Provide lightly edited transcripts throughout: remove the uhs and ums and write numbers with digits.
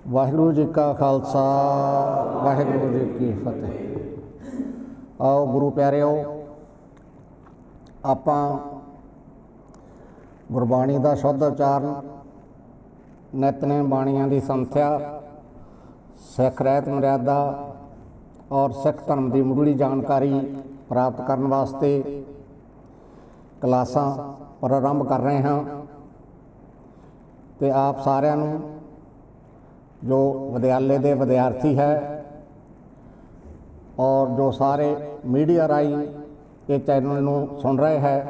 वाहिगुरू जी का खालसा वाहिगुरू जी की फतेह। आओ गुरु प्यारिओ, आपां गुरबाणी का शुद्ध उचारण, नितनेम बाणियां की संथ्या, सिख रहत मर्यादा और सिख धर्म की मुढ़ली जानकारी प्राप्त करने वास्ते क्लासां प्रारंभ कर रहे हैं। तो आप सारिਆਂ ਨੂੰ जो विद्यालय के विद्यार्थी है और जो सारे मीडिया राही ये चैनल नूं सुन रहे हैं,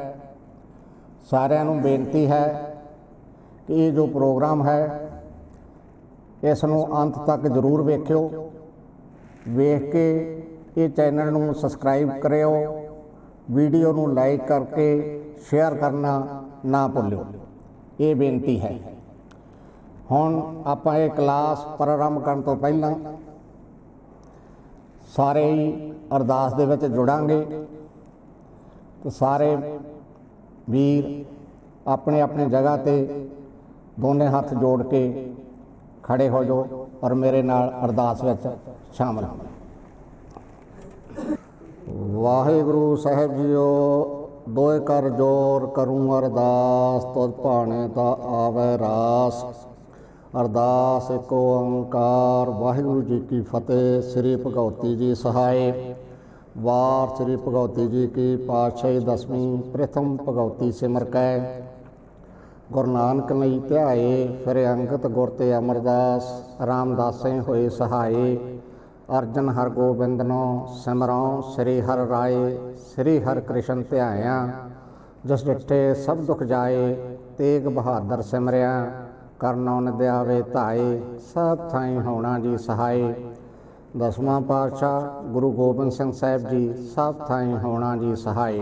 सारिਆਂ ਨੂੰ बेनती है कि ये जो प्रोग्राम है इस नूं अंत तक जरूर वेखियो। वेख के ये चैनल नूं सबसक्राइब करियो, वीडियो नूं लाइक करके शेयर करना ना भुल्लियो, ये बेनती है। हुण आपां ये क्लास प्रारंभ करन तो पहलां सारे ही अरदास दे विच जुड़ांगे। तो सारे वीर अपने अपने जगह ते दोने हाथ जोड़ के खड़े हो जाओ और मेरे नाल अरदास विच शामिल हो। वाहिगुरू साहिब जीओ, दोए कर जोर करूँ अरदास, तुझ भाने ता आवे रास। अरदास एक ओंकार वाहिगुरू जी की फतेह। श्री भगवती जी सहाय। वार श्री भगवती जी की पातशाही दसवीं प्रथम भगवती सिमर कै। गुरु नानक लई ध्याए फिर अंगत गुर ते अमरदास। रामदासें होए सहाय। अर्जन हर गोबिंद नो सिमरों श्री हर राय। श्री हर कृष्ण ध्याया जिस डिठे सब दुख जाए। तेग बहादुर सिमरिया करनौ नद्यावे धाए। सब थाई होना जी सहाय। दसवां पातशाह गुरु गोबिंद सिंह साहिब जी सब थाई होना जी सहाय।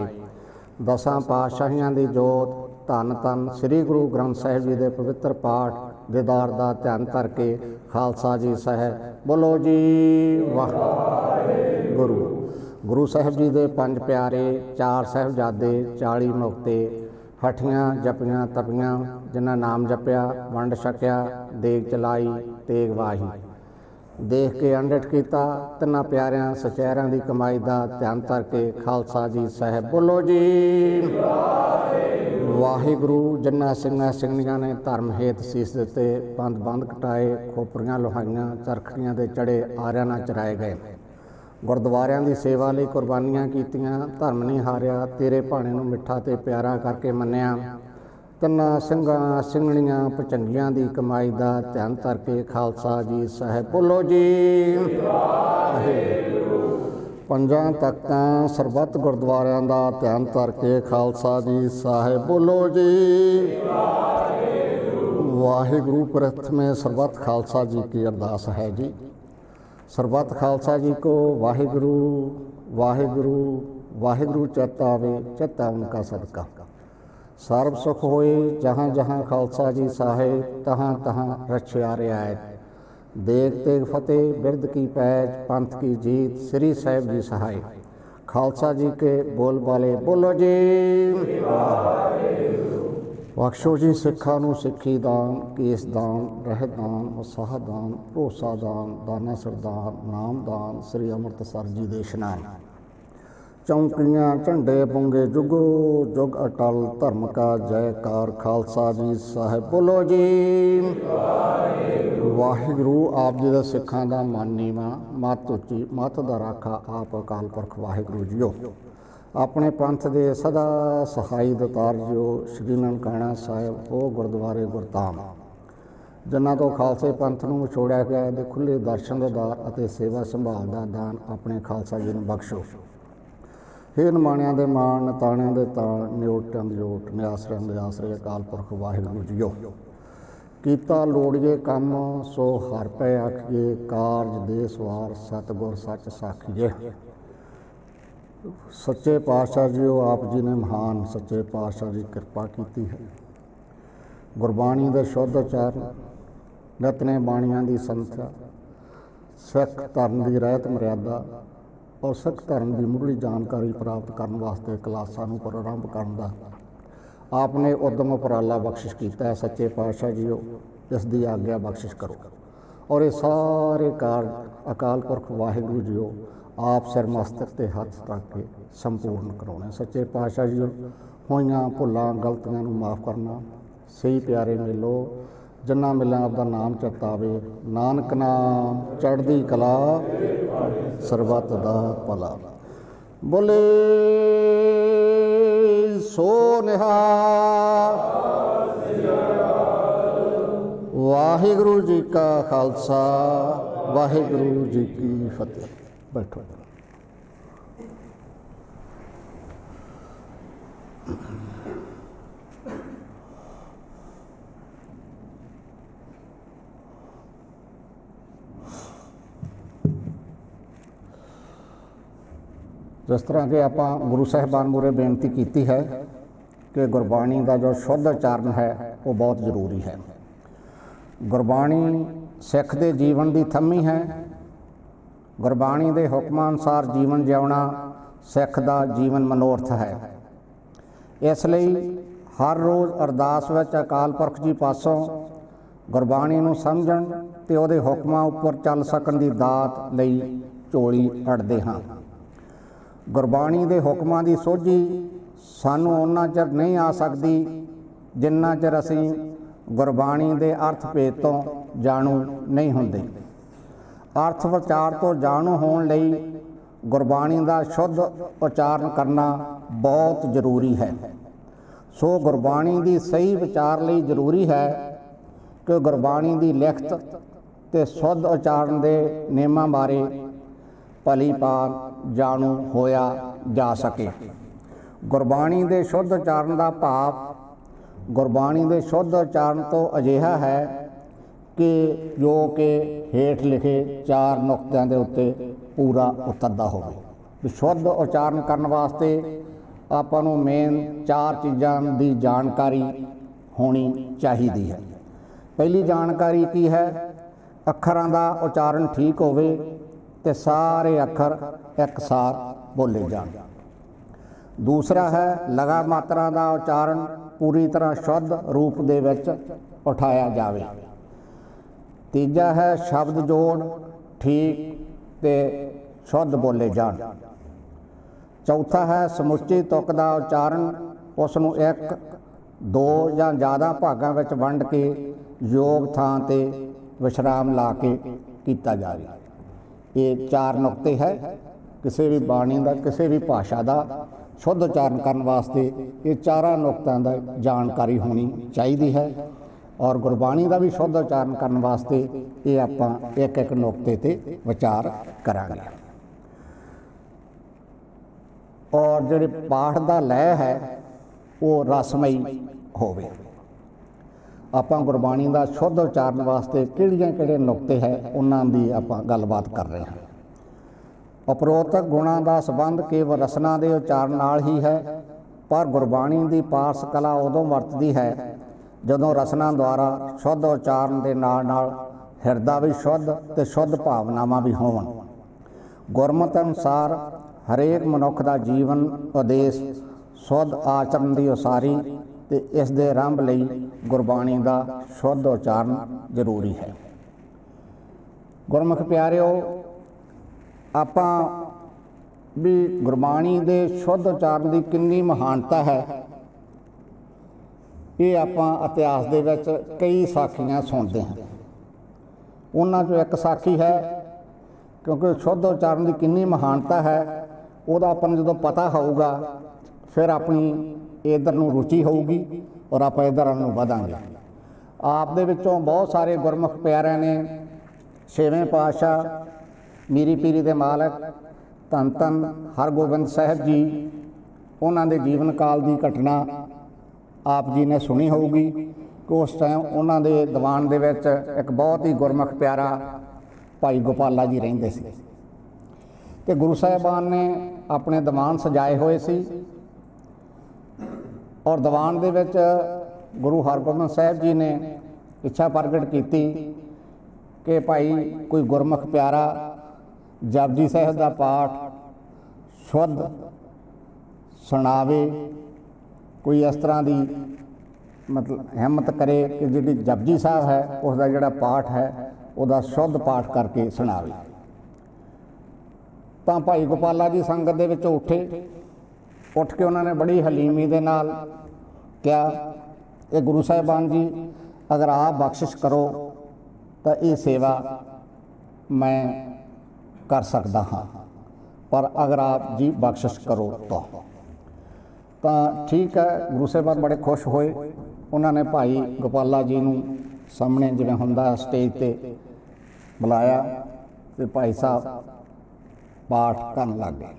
दसां पातशाहियां दी जोत धन धन श्री गुरु ग्रंथ साहिब जी दे पवित्र पाठ दीदार दा ध्यान करके खालसा जी साहिब बोलो जी वाह। गुरु गुरु साहिब जी दे पंज प्यारे, चार साहिबजादे, 40 मुक्ते, हठियां जपियां तपियां, जिन्हां नाम जपिया वंड छकिया, देग चलाई तेग वाही। देख के अंडिठ किया तिन्हां प्यारियां सचैरां की कमाई का ध्यान करके खालसा जी साहिब बोलो जी वाहिगुरू। जिन्हां सिंघां सिंघणियां ने धर्म हेत सीस दिते, बंद बंद कटाए, खोपरियां लोहाइयां, चरखड़ियां दे चढ़े, आरियां नाल चराए गए। गुरद्वारियां दी सेवा लई कुर्बानियां कीतियां, धर्म नहीं हारिया, तेरे भाणे नूं मिठा ते प्यारा करके मन्निया। तिन्हां ਸਿੰਘਾਂ ਸਿੰਘਣੀਆਂ ਭਚੰਗੀਆਂ ਦੀ कमाई का ध्यान करके खालसा जी साहिब बोलो जी। पंजां तख्तां सरबत गुरद्वारियां का ध्यान करके खालसा जी साहिब बोलो जी वाहिगुरू। प्रथम सरबत खालसा जी की अरदास है जी। सरबत खालसा जी को वाहिगुरू वाहिगुरू वाहिगुरू चेता आवे, चेता उनका सदका। सर्व सुख होए जहाँ जहाँ खालसा जी साहिब, तहाँ तहाँ रछिया रियायत। देग तेग फतेह बिरद की पैज, पंथ की जीत, श्री साहिब जी सहाय। खालसा जी के बोल बाले बोलो जी। बख्शो जी सिखा नूं सिक्खी दान, केस दान, रहत दान, वसाह दान, भरोसा दान, दाना सरदान, नाम दान, श्री अमृतसर जी दे इशनान। चौंकियां झंडे पुंगे जुगो जुग अटल, धर्म का जयकार खालसा जी साहिब बोलो जी वाहिगुरू। आप जी दे सिखां दा मन नीवां, मत उची, मत दा राखा आप अकाल पुरख वाहिगुरू जीओ। अपने पंथ दे सदा सहाई दतार जीओ। श्री ननकाना साहिब ओ गुरद्वारे गुरधाम, जिन्हां तो खालसे पंथ नूं विछोड़िया गया दे खुले दर्शन दार अते सेवा संभाल दा दान अपने खालसा जी नूं बख्शो। हे निमाणियां दे मान, ताणियां दे ताण, निओटियां दी ओट, निआसरियां दे आसरे अकाल पुरख वाहिगुरू जीओ। कीता लोड़िए कम सो हर पै आखिए, कारज दे सवार सतगुर सच साखीए। सच्चे पातशाह जीओ, आप जी ने महान सच्चे पातशाह की कृपा की है। गुरबाणी दे शुद्ध उचारण, नितनेम बाणियां की संथ्या, सिख धर्म की रहत मर्यादा और सिख धर्म की मुढ़ली जानकारी प्राप्त करने वास्ते क्लासां नूं प्रारंभ करन दा आपने उद्यम उपराला बख्शिश किया है। सच्चे पातशाह जीओ, इस दी आग्ञा बख्शिश करो। और ये सारे कारज अकाल पुरख वाहिगुरू जीओ आप सिर मस्तक ते हथ रख के संपूर्ण कराने। सच्चे पातशाह जी होइयां भुल्लां गलतियां नूं माफ़ करना। सही प्यारे मिलो जिन्ना मिलिया आपका नाम चेतावे। नानक नाम चढ़दी कला सरबत दा भला। बोले सो निहाल। वाहिगुरू जी का खालसा वाहिगुरू जी की फतेह। बैठो। जिस तरह के आप गुरु साहिबान मूरे बेनती की है कि गुरबाणी का जो शुद्ध उचारण है वो बहुत जरूरी है। गुरबाणी सिख के जीवन की थम्मी है। गुरबाणी के हुक्मां अनुसार जीवन जिउना सिख का जीवन मनोरथ है। इसलिए हर रोज़ अरदास विच अकाल पुरख जी पासों गुरबाणी नूं समझण ते उहदे हुक्मां उपर चल सकण दी दात लई झोली अड़दे हां। गुरबाणी के हुक्मां की सोझी सानूं उन्ना चਿਰ नहीं आ सकती जिन्ना चਿਰ असीं गुरबाणी के अर्थ भेद तो जाणू नहीं हुंदे। अर्थ विचार तो जाणू होण लई गुरबाणी का शुद्ध उचारण करना बहुत जरूरी है। सो गुरबाणी की सही विचार लई जरूरी है कि गुरबाणी की लिखत ते शुद्ध उचारण के नियमां बारे भली भांत जाणू होया जा सके। गुरबाणी के शुद्ध उचारण का भाव गुरबाणी के शुद्ध उचारण तो अजिहा है कि जो कि हेठ लिखे 4 नुकतिਆਂ ਦੇ ਉੱਤੇ पूरा उतरदा होवे। शुद्ध उचारण करने वास्ते आपां नूं मेन 4 चीज़ां की जानकारी होनी चाहिए है। पहली जानकारी की है, अखरां का उचारण ठीक होवे ते सारे अखर एक साथ बोले जाण। दूसरा है लगा मात्रा का उचारण पूरी तरह शुद्ध रूप दे विच उठाया जावे। तीजा है शब्द जोड़ ठीक ते शुद्ध बोले जाण। चौथा है समुची तुक का उचारण उसनूं 1, 2 या ज़्यादा भागां विच वंड के योग थां ते विश्राम ला के कीता जावे। ये 4 नुकते है किसी भी बाणी का किसी भी भाषा का शुद्ध उचारण करने वास्ते ये 4 नुकतों की जानकारी होनी चाहिए है। और गुरबाणी का भी शुद्ध उचारण करने वास्ते ये आपां एक एक नुकते ते विचार करांगे। और जिहड़े पाठ का लय है वो रसमई होवे। आपां गुरबाणी का शुद्ध उचारण वास्ते किहड़े नुकते है उन्हां दी आपां गलबात कर रहे हैं। उपरोक्त गुणां का संबंध केवल रसना के उचारण नाल ही है, पर गुरबाणी की पारस कला उदों वरतदी है जदों रसना द्वारा शुद्ध उचारण के नाल नाल हिरदा भी शुद्ध ते शुद्ध भावनावां भी होवन। गुरमत अनुसार हरेक मनुख का जीवन उद्देश शुद्ध आचरण की उसारी ते इस दे आरंभ लई गुरबाणी का शुद्ध उचारण जरूरी है। गुरमुख प्यारिओ, आपां भी गुरबाणी के शुद्ध उचारण की कितनी महानता है ये आपां इतिहास दे विच कई साखियां सुनते हैं। उन्हां चों एक साखी है, क्योंकि शुद्ध उचारण की कितनी महानता है वह आपां नूं जदों पता होगा फिर अपनी इधर नूं रुचि होगी और आप इधर नूं वधांगे। आप दे विचों बहुत सारे गुरमुख प्यारिਆਂ ने 6वें पातशाह मीरी पीरी दे मालक धन धन हरगोबिंद साहिब जी उन्हां दे जीवन काल की घटना आप जी ने सुनी होगी कि उस टाइम उन्हां दे दीवान दे विच एक बहुत ही गुरमुख प्यारा भाई गोपाला जी रहिंदे सी ते गुरु साहिबान ने अपने दीवान सजाए हुए सी और दीवान दे विच गुरु हरगोबिंद साहिब जी ने इच्छा प्रगट की कि भाई कोई गुरमुख प्यारा जपजी साहिब का पाठ शुद्ध सुनावे, कोई इस तरह की मतलब हिम्मत करे कि जी जपजी साहब है उसका जोड़ा पाठ है ਉਹਦਾ ਸ਼ੁੱਧ ਪਾਠ ਕਰਕੇ ਸੁਣਾਵੇ। ਤਾਂ ਭਾਈ ਗੋਪਾਲਾ ਜੀ ਸੰਗਤ ਦੇ ਵਿੱਚੋਂ ਉੱਠੇ। ਉੱਠ ਕੇ ਉਹਨਾਂ ਨੇ ਬੜੀ ਹਲੀਮੀ ਦੇ ਨਾਲ ਕਿਹਾ, ਇਹ ਗੁਰੂ ਸਾਹਿਬਾਨ ਜੀ, ਅਗਰ ਆਪ ਬਖਸ਼ਿਸ਼ ਕਰੋ ਤਾਂ ਇਹ ਸੇਵਾ ਮੈਂ ਕਰ ਸਕਦਾ ਹਾਂ, ਪਰ ਅਗਰ ਆਪ ਜੀ ਬਖਸ਼ਿਸ਼ ਕਰੋ ਤਾਂ ਠੀਕ ਹੈ। ਗੁਰੂ ਸਾਹਿਬਾਨ ਬੜੇ ਖੁਸ਼ ਹੋਏ। ਉਹਨਾਂ ਨੇ ਭਾਈ ਗੋਪਾਲਾ ਜੀ ਨੂੰ ਸਾਹਮਣੇ ਜਿਵੇਂ ਹੁੰਦਾ ਸਟੇਜ ਤੇ ਬੁਲਾਇਆ ਤੇ ਭਾਈ ਸਾਹਿਬ ਪਾਠ ਕਰਨ ਲੱਗ ਗਏ।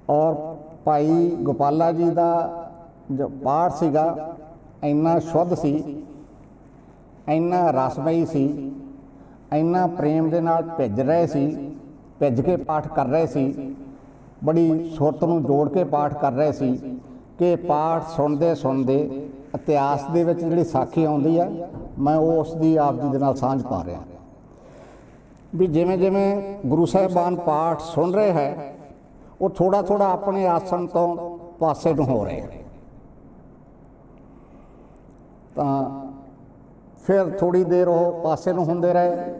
ਔਰ ਭਾਈ ਗੋਪਾਲਾ ਜੀ ਦਾ ਜੋ ਪਾਠ ਸੀਗਾ ਇੰਨਾ ਸ਼ੁੱਧ ਸੀ, ਇੰਨਾ ਰਸਮਈ ਸੀ, ਇੰਨਾ ਪ੍ਰੇਮ ਦੇ ਨਾਲ ਭਿੱਜ ਰਹੇ ਸੀ, ਭਿੱਜ ਕੇ ਪਾਠ ਕਰ ਰਹੇ ਸੀ, ਬੜੀ ਸੁਰਤ ਨੂੰ ਜੋੜ ਕੇ ਪਾਠ ਕਰ ਰਹੇ ਸੀ ਕਿ ਪਾਠ ਸੁਣਦੇ ਸੁਣਦੇ ਇਤਿਹਾਸ ਦੇ ਵਿੱਚ ਜਿਹੜੀ ਸਾਖੀ ਆਉਂਦੀ ਆ, ਮੈਂ ਉਸ ਦੀ ਆਪ ਜੀ ਦੇ ਨਾਲ ਸਾਂਝ ਪਾ ਰਿਹਾ ਵੀ ਜਿਵੇਂ ਜਿਵੇਂ ਗੁਰੂ ਸਾਹਿਬਾਨ ਪਾਠ ਸੁਣ ਰਹੇ ਹੈ, ਉਹ ਥੋੜਾ ਥੋੜਾ ਆਪਣੇ ਆਸਣ ਤੋਂ ਪਾਸੇ ਨੂੰ ਹੋ ਰਹੇ। ਤਾਂ ਫਿਰ ਥੋੜੀ ਦੇਰ ਉਹ ਪਾਸੇ ਨੂੰ ਹੁੰਦੇ ਰਹੇ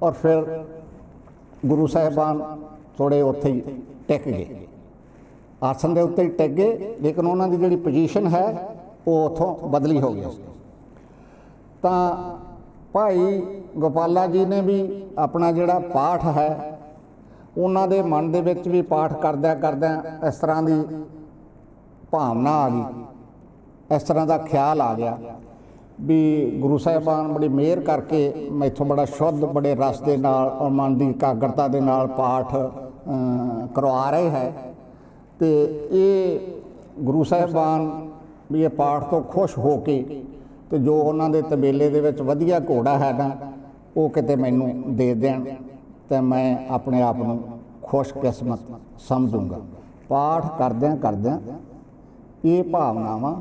ਔਰ ਫਿਰ ਗੁਰੂ ਸਾਹਿਬਾਨ ਥੋੜੇ ਉੱਥੇ ਹੀ ਟਿਕ ਗਏ, ਆਸਣ ਦੇ ਉੱਤੇ ਹੀ ਟਿਕ ਗਏ, ਲੇਕਿਨ ਉਹਨਾਂ ਦੀ ਜਿਹੜੀ ਪੋਜੀਸ਼ਨ ਹੈ ਉਹ ਉੱਥੋਂ ਬਦਲੀ ਹੋ ਗਈ। ਤਾਂ ਭਾਈ ਗੋਪਾਲਾ ਜੀ ਨੇ ਵੀ ਆਪਣਾ ਜਿਹੜਾ ਪਾਠ ਹੈ, ਉਹਨਾਂ ਦੇ ਮਨ ਦੇ ਵਿੱਚ ਵੀ ਪਾਠ ਕਰਦਿਆਂ ਕਰਦਿਆਂ ਇਸ ਤਰ੍ਹਾਂ ਦੀ ਭਾਵਨਾ ਆ ਗਈ, ਇਸ ਤਰ੍ਹਾਂ ਦਾ ਖਿਆਲ ਆ ਗਿਆ ਵੀ ਗੁਰੂ ਸਾਹਿਬਾਨ ਬੜੀ ਮਿਹਰ ਕਰਕੇ ਮੈਥੋਂ ਬੜਾ ਸ਼ੁੱਧ, ਬੜੇ ਰਸ ਦੇ ਨਾਲ ਔਰ ਮਨ ਦੀ ਇਕਾਗਰਤਾ ਦੇ ਨਾਲ ਪਾਠ ਕਰਵਾ ਰਹੇ ਹੈ। ਅਤੇ ਇਹ ਗੁਰੂ ਸਾਹਿਬਾਨ ਵੀ ਇਹ ਪਾਠ ਤੋਂ ਖੁਸ਼ ਹੋ ਕੇ ਅਤੇ ਜੋ ਉਹਨਾਂ ਦੇ ਤਬੇਲੇ ਦੇ ਵਿੱਚ ਵਧੀਆ ਘੋੜਾ ਹੈਗਾ ਉਹ ਕਿਤੇ ਮੈਨੂੰ ਦੇ ਦੇਣ ਤਾਂ ਮੈਂ ਆਪਣੇ ਆਪ ਨੂੰ ਖੁਸ਼ਕਿਸਮਤ ਸਮਝੂੰਗਾ। ਪਾਠ ਕਰਦਿਆਂ ਕਰਦਿਆਂ ਇਹ ਭਾਵਨਾਵਾਂ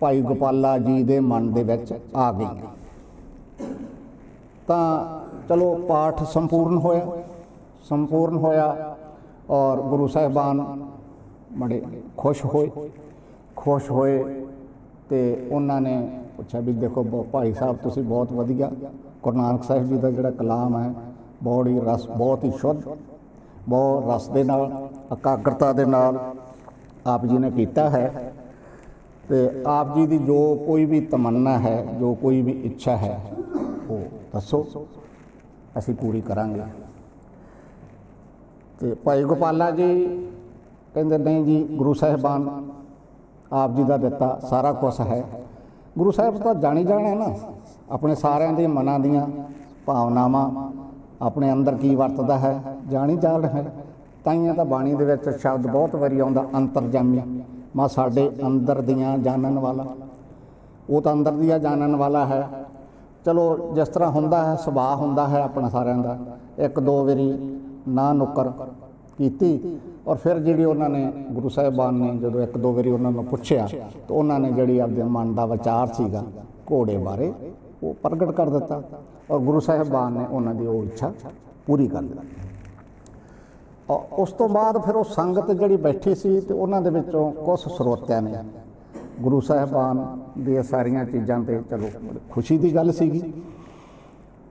ਭਾਈ ਗੋਪਾਲਾ ਜੀ ਦੇ ਮਨ ਦੇ ਵਿੱਚ ਆ ਗਈਆਂ। ਤਾਂ ਚਲੋ ਪਾਠ ਸੰਪੂਰਨ ਹੋਇਆ ਔਰ ਗੁਰੂ ਸਾਹਿਬਾਨ ਬੜੇ ਖੁਸ਼ ਹੋਏ ਅਤੇ ਉਹਨਾਂ ਨੇ ਪੁੱਛਿਆ ਵੀ ਦੇਖੋ ਭਾਈ ਸਾਹਿਬ, ਤੁਸੀਂ ਬਹੁਤ ਵਧੀਆ ਗੁਰੂ ਨਾਨਕ ਸਾਹਿਬ ਜੀ ਦਾ ਜਿਹੜਾ ਕਲਾਮ ਹੈ ਬਹੁਤ ਹੀ ਸ਼ੁੱਧ, ਬਹੁਤ ਰਸ ਦੇ ਨਾਲ, ਇਕਾਗਰਤਾ ਦੇ ਨਾਲ ਆਪ ਜੀ ਨੇ ਕੀਤਾ ਹੈ ਅਤੇ ਆਪ ਜੀ ਦੀ ਜੋ ਕੋਈ ਵੀ ਤਮੰਨਾ ਹੈ, ਜੋ ਕੋਈ ਵੀ ਇੱਛਾ ਹੈ ਉਹ ਦੱਸੋ, ਅਸੀਂ ਪੂਰੀ ਕਰਾਂਗੇ। ਅਤੇ ਭਾਈ ਗੋਪਾਲਾ ਜੀ ਕਹਿੰਦੇ ਨਹੀਂ ਜੀ, ਗੁਰੂ ਸਾਹਿਬਾਨ ਆਪ ਜੀ ਦਾ ਦਿੱਤਾ ਸਾਰਾ ਕੁਛ ਹੈ। ਗੁਰੂ ਸਾਹਿਬ ਤਾਂ ਜਾਣੀ ਜਾਣਾ ਨਾ ਆਪਣੇ ਸਾਰਿਆਂ ਦੇ ਮਨਾਂ ਦੀਆਂ ਭਾਵਨਾਵਾਂ, ਆਪਣੇ ਅੰਦਰ ਕੀ ਵਰਤਦਾ ਹੈ ਜਾਣੀ ਜਾਣ ਹੈ। ਤਾਈਆਂ ਤਾਂ ਬਾਣੀ ਦੇ ਵਿੱਚ ਸ਼ਬਦ ਬਹੁਤ ਵਾਰੀ ਆਉਂਦਾ ਅੰਤਰਜਾਮੀ, ਮਾ ਸਾਡੇ ਅੰਦਰ ਦੀਆਂ ਜਾਣਨ ਵਾਲਾ, ਉਹ ਤਾਂ ਅੰਦਰ ਦੀਆਂ ਜਾਣਨ ਵਾਲਾ ਹੈ। ਚਲੋ ਜਿਸ ਤਰ੍ਹਾਂ ਹੁੰਦਾ ਹੈ, ਸੁਭਾਅ ਹੁੰਦਾ ਹੈ ਆਪਣਾ ਸਾਰਿਆਂ ਦਾ। ਇੱਕ ਦੋ ਵਾਰੀ ਨਾ ਨੁੱਕਰ ਕੀਤੀ ਔਰ ਫਿਰ ਜਿਹੜੀ ਉਹਨਾਂ ਨੇ ਗੁਰੂ ਸਾਹਿਬਾਨ ਨੇ ਜਦੋਂ ਇੱਕ ਦੋ ਵਾਰੀ ਉਹਨਾਂ ਨੂੰ ਪੁੱਛਿਆ ਤਾਂ ਉਹਨਾਂ ਨੇ ਜਿਹੜੀ ਆਪਦੇ ਮਨ ਦਾ ਵਿਚਾਰ ਸੀਗਾ ਘੋੜੇ ਬਾਰੇ ਉਹ ਪ੍ਰਗਟ ਕਰ ਦਿੱਤਾ ਔਰ ਗੁਰੂ ਸਾਹਿਬਾਨ ਨੇ ਉਹਨਾਂ ਦੀ ਉਹ ਇੱਛਾ ਪੂਰੀ ਕਰ ਦਿੱਤੀ। ਉਸ ਤੋਂ ਬਾਅਦ ਫਿਰ ਉਹ ਸੰਗਤ ਜਿਹੜੀ ਬੈਠੀ ਸੀ ਅਤੇ ਉਹਨਾਂ ਦੇ ਵਿੱਚੋਂ ਕੁਝ ਸਰੋਤਿਆਂ ਨੇ ਗੁਰੂ ਸਾਹਿਬਾਨ ਦੀਆਂ ਸਾਰੀਆਂ ਚੀਜ਼ਾਂ 'ਤੇ ਚਲੋ ਖੁਸ਼ੀ ਦੀ ਗੱਲ ਸੀਗੀ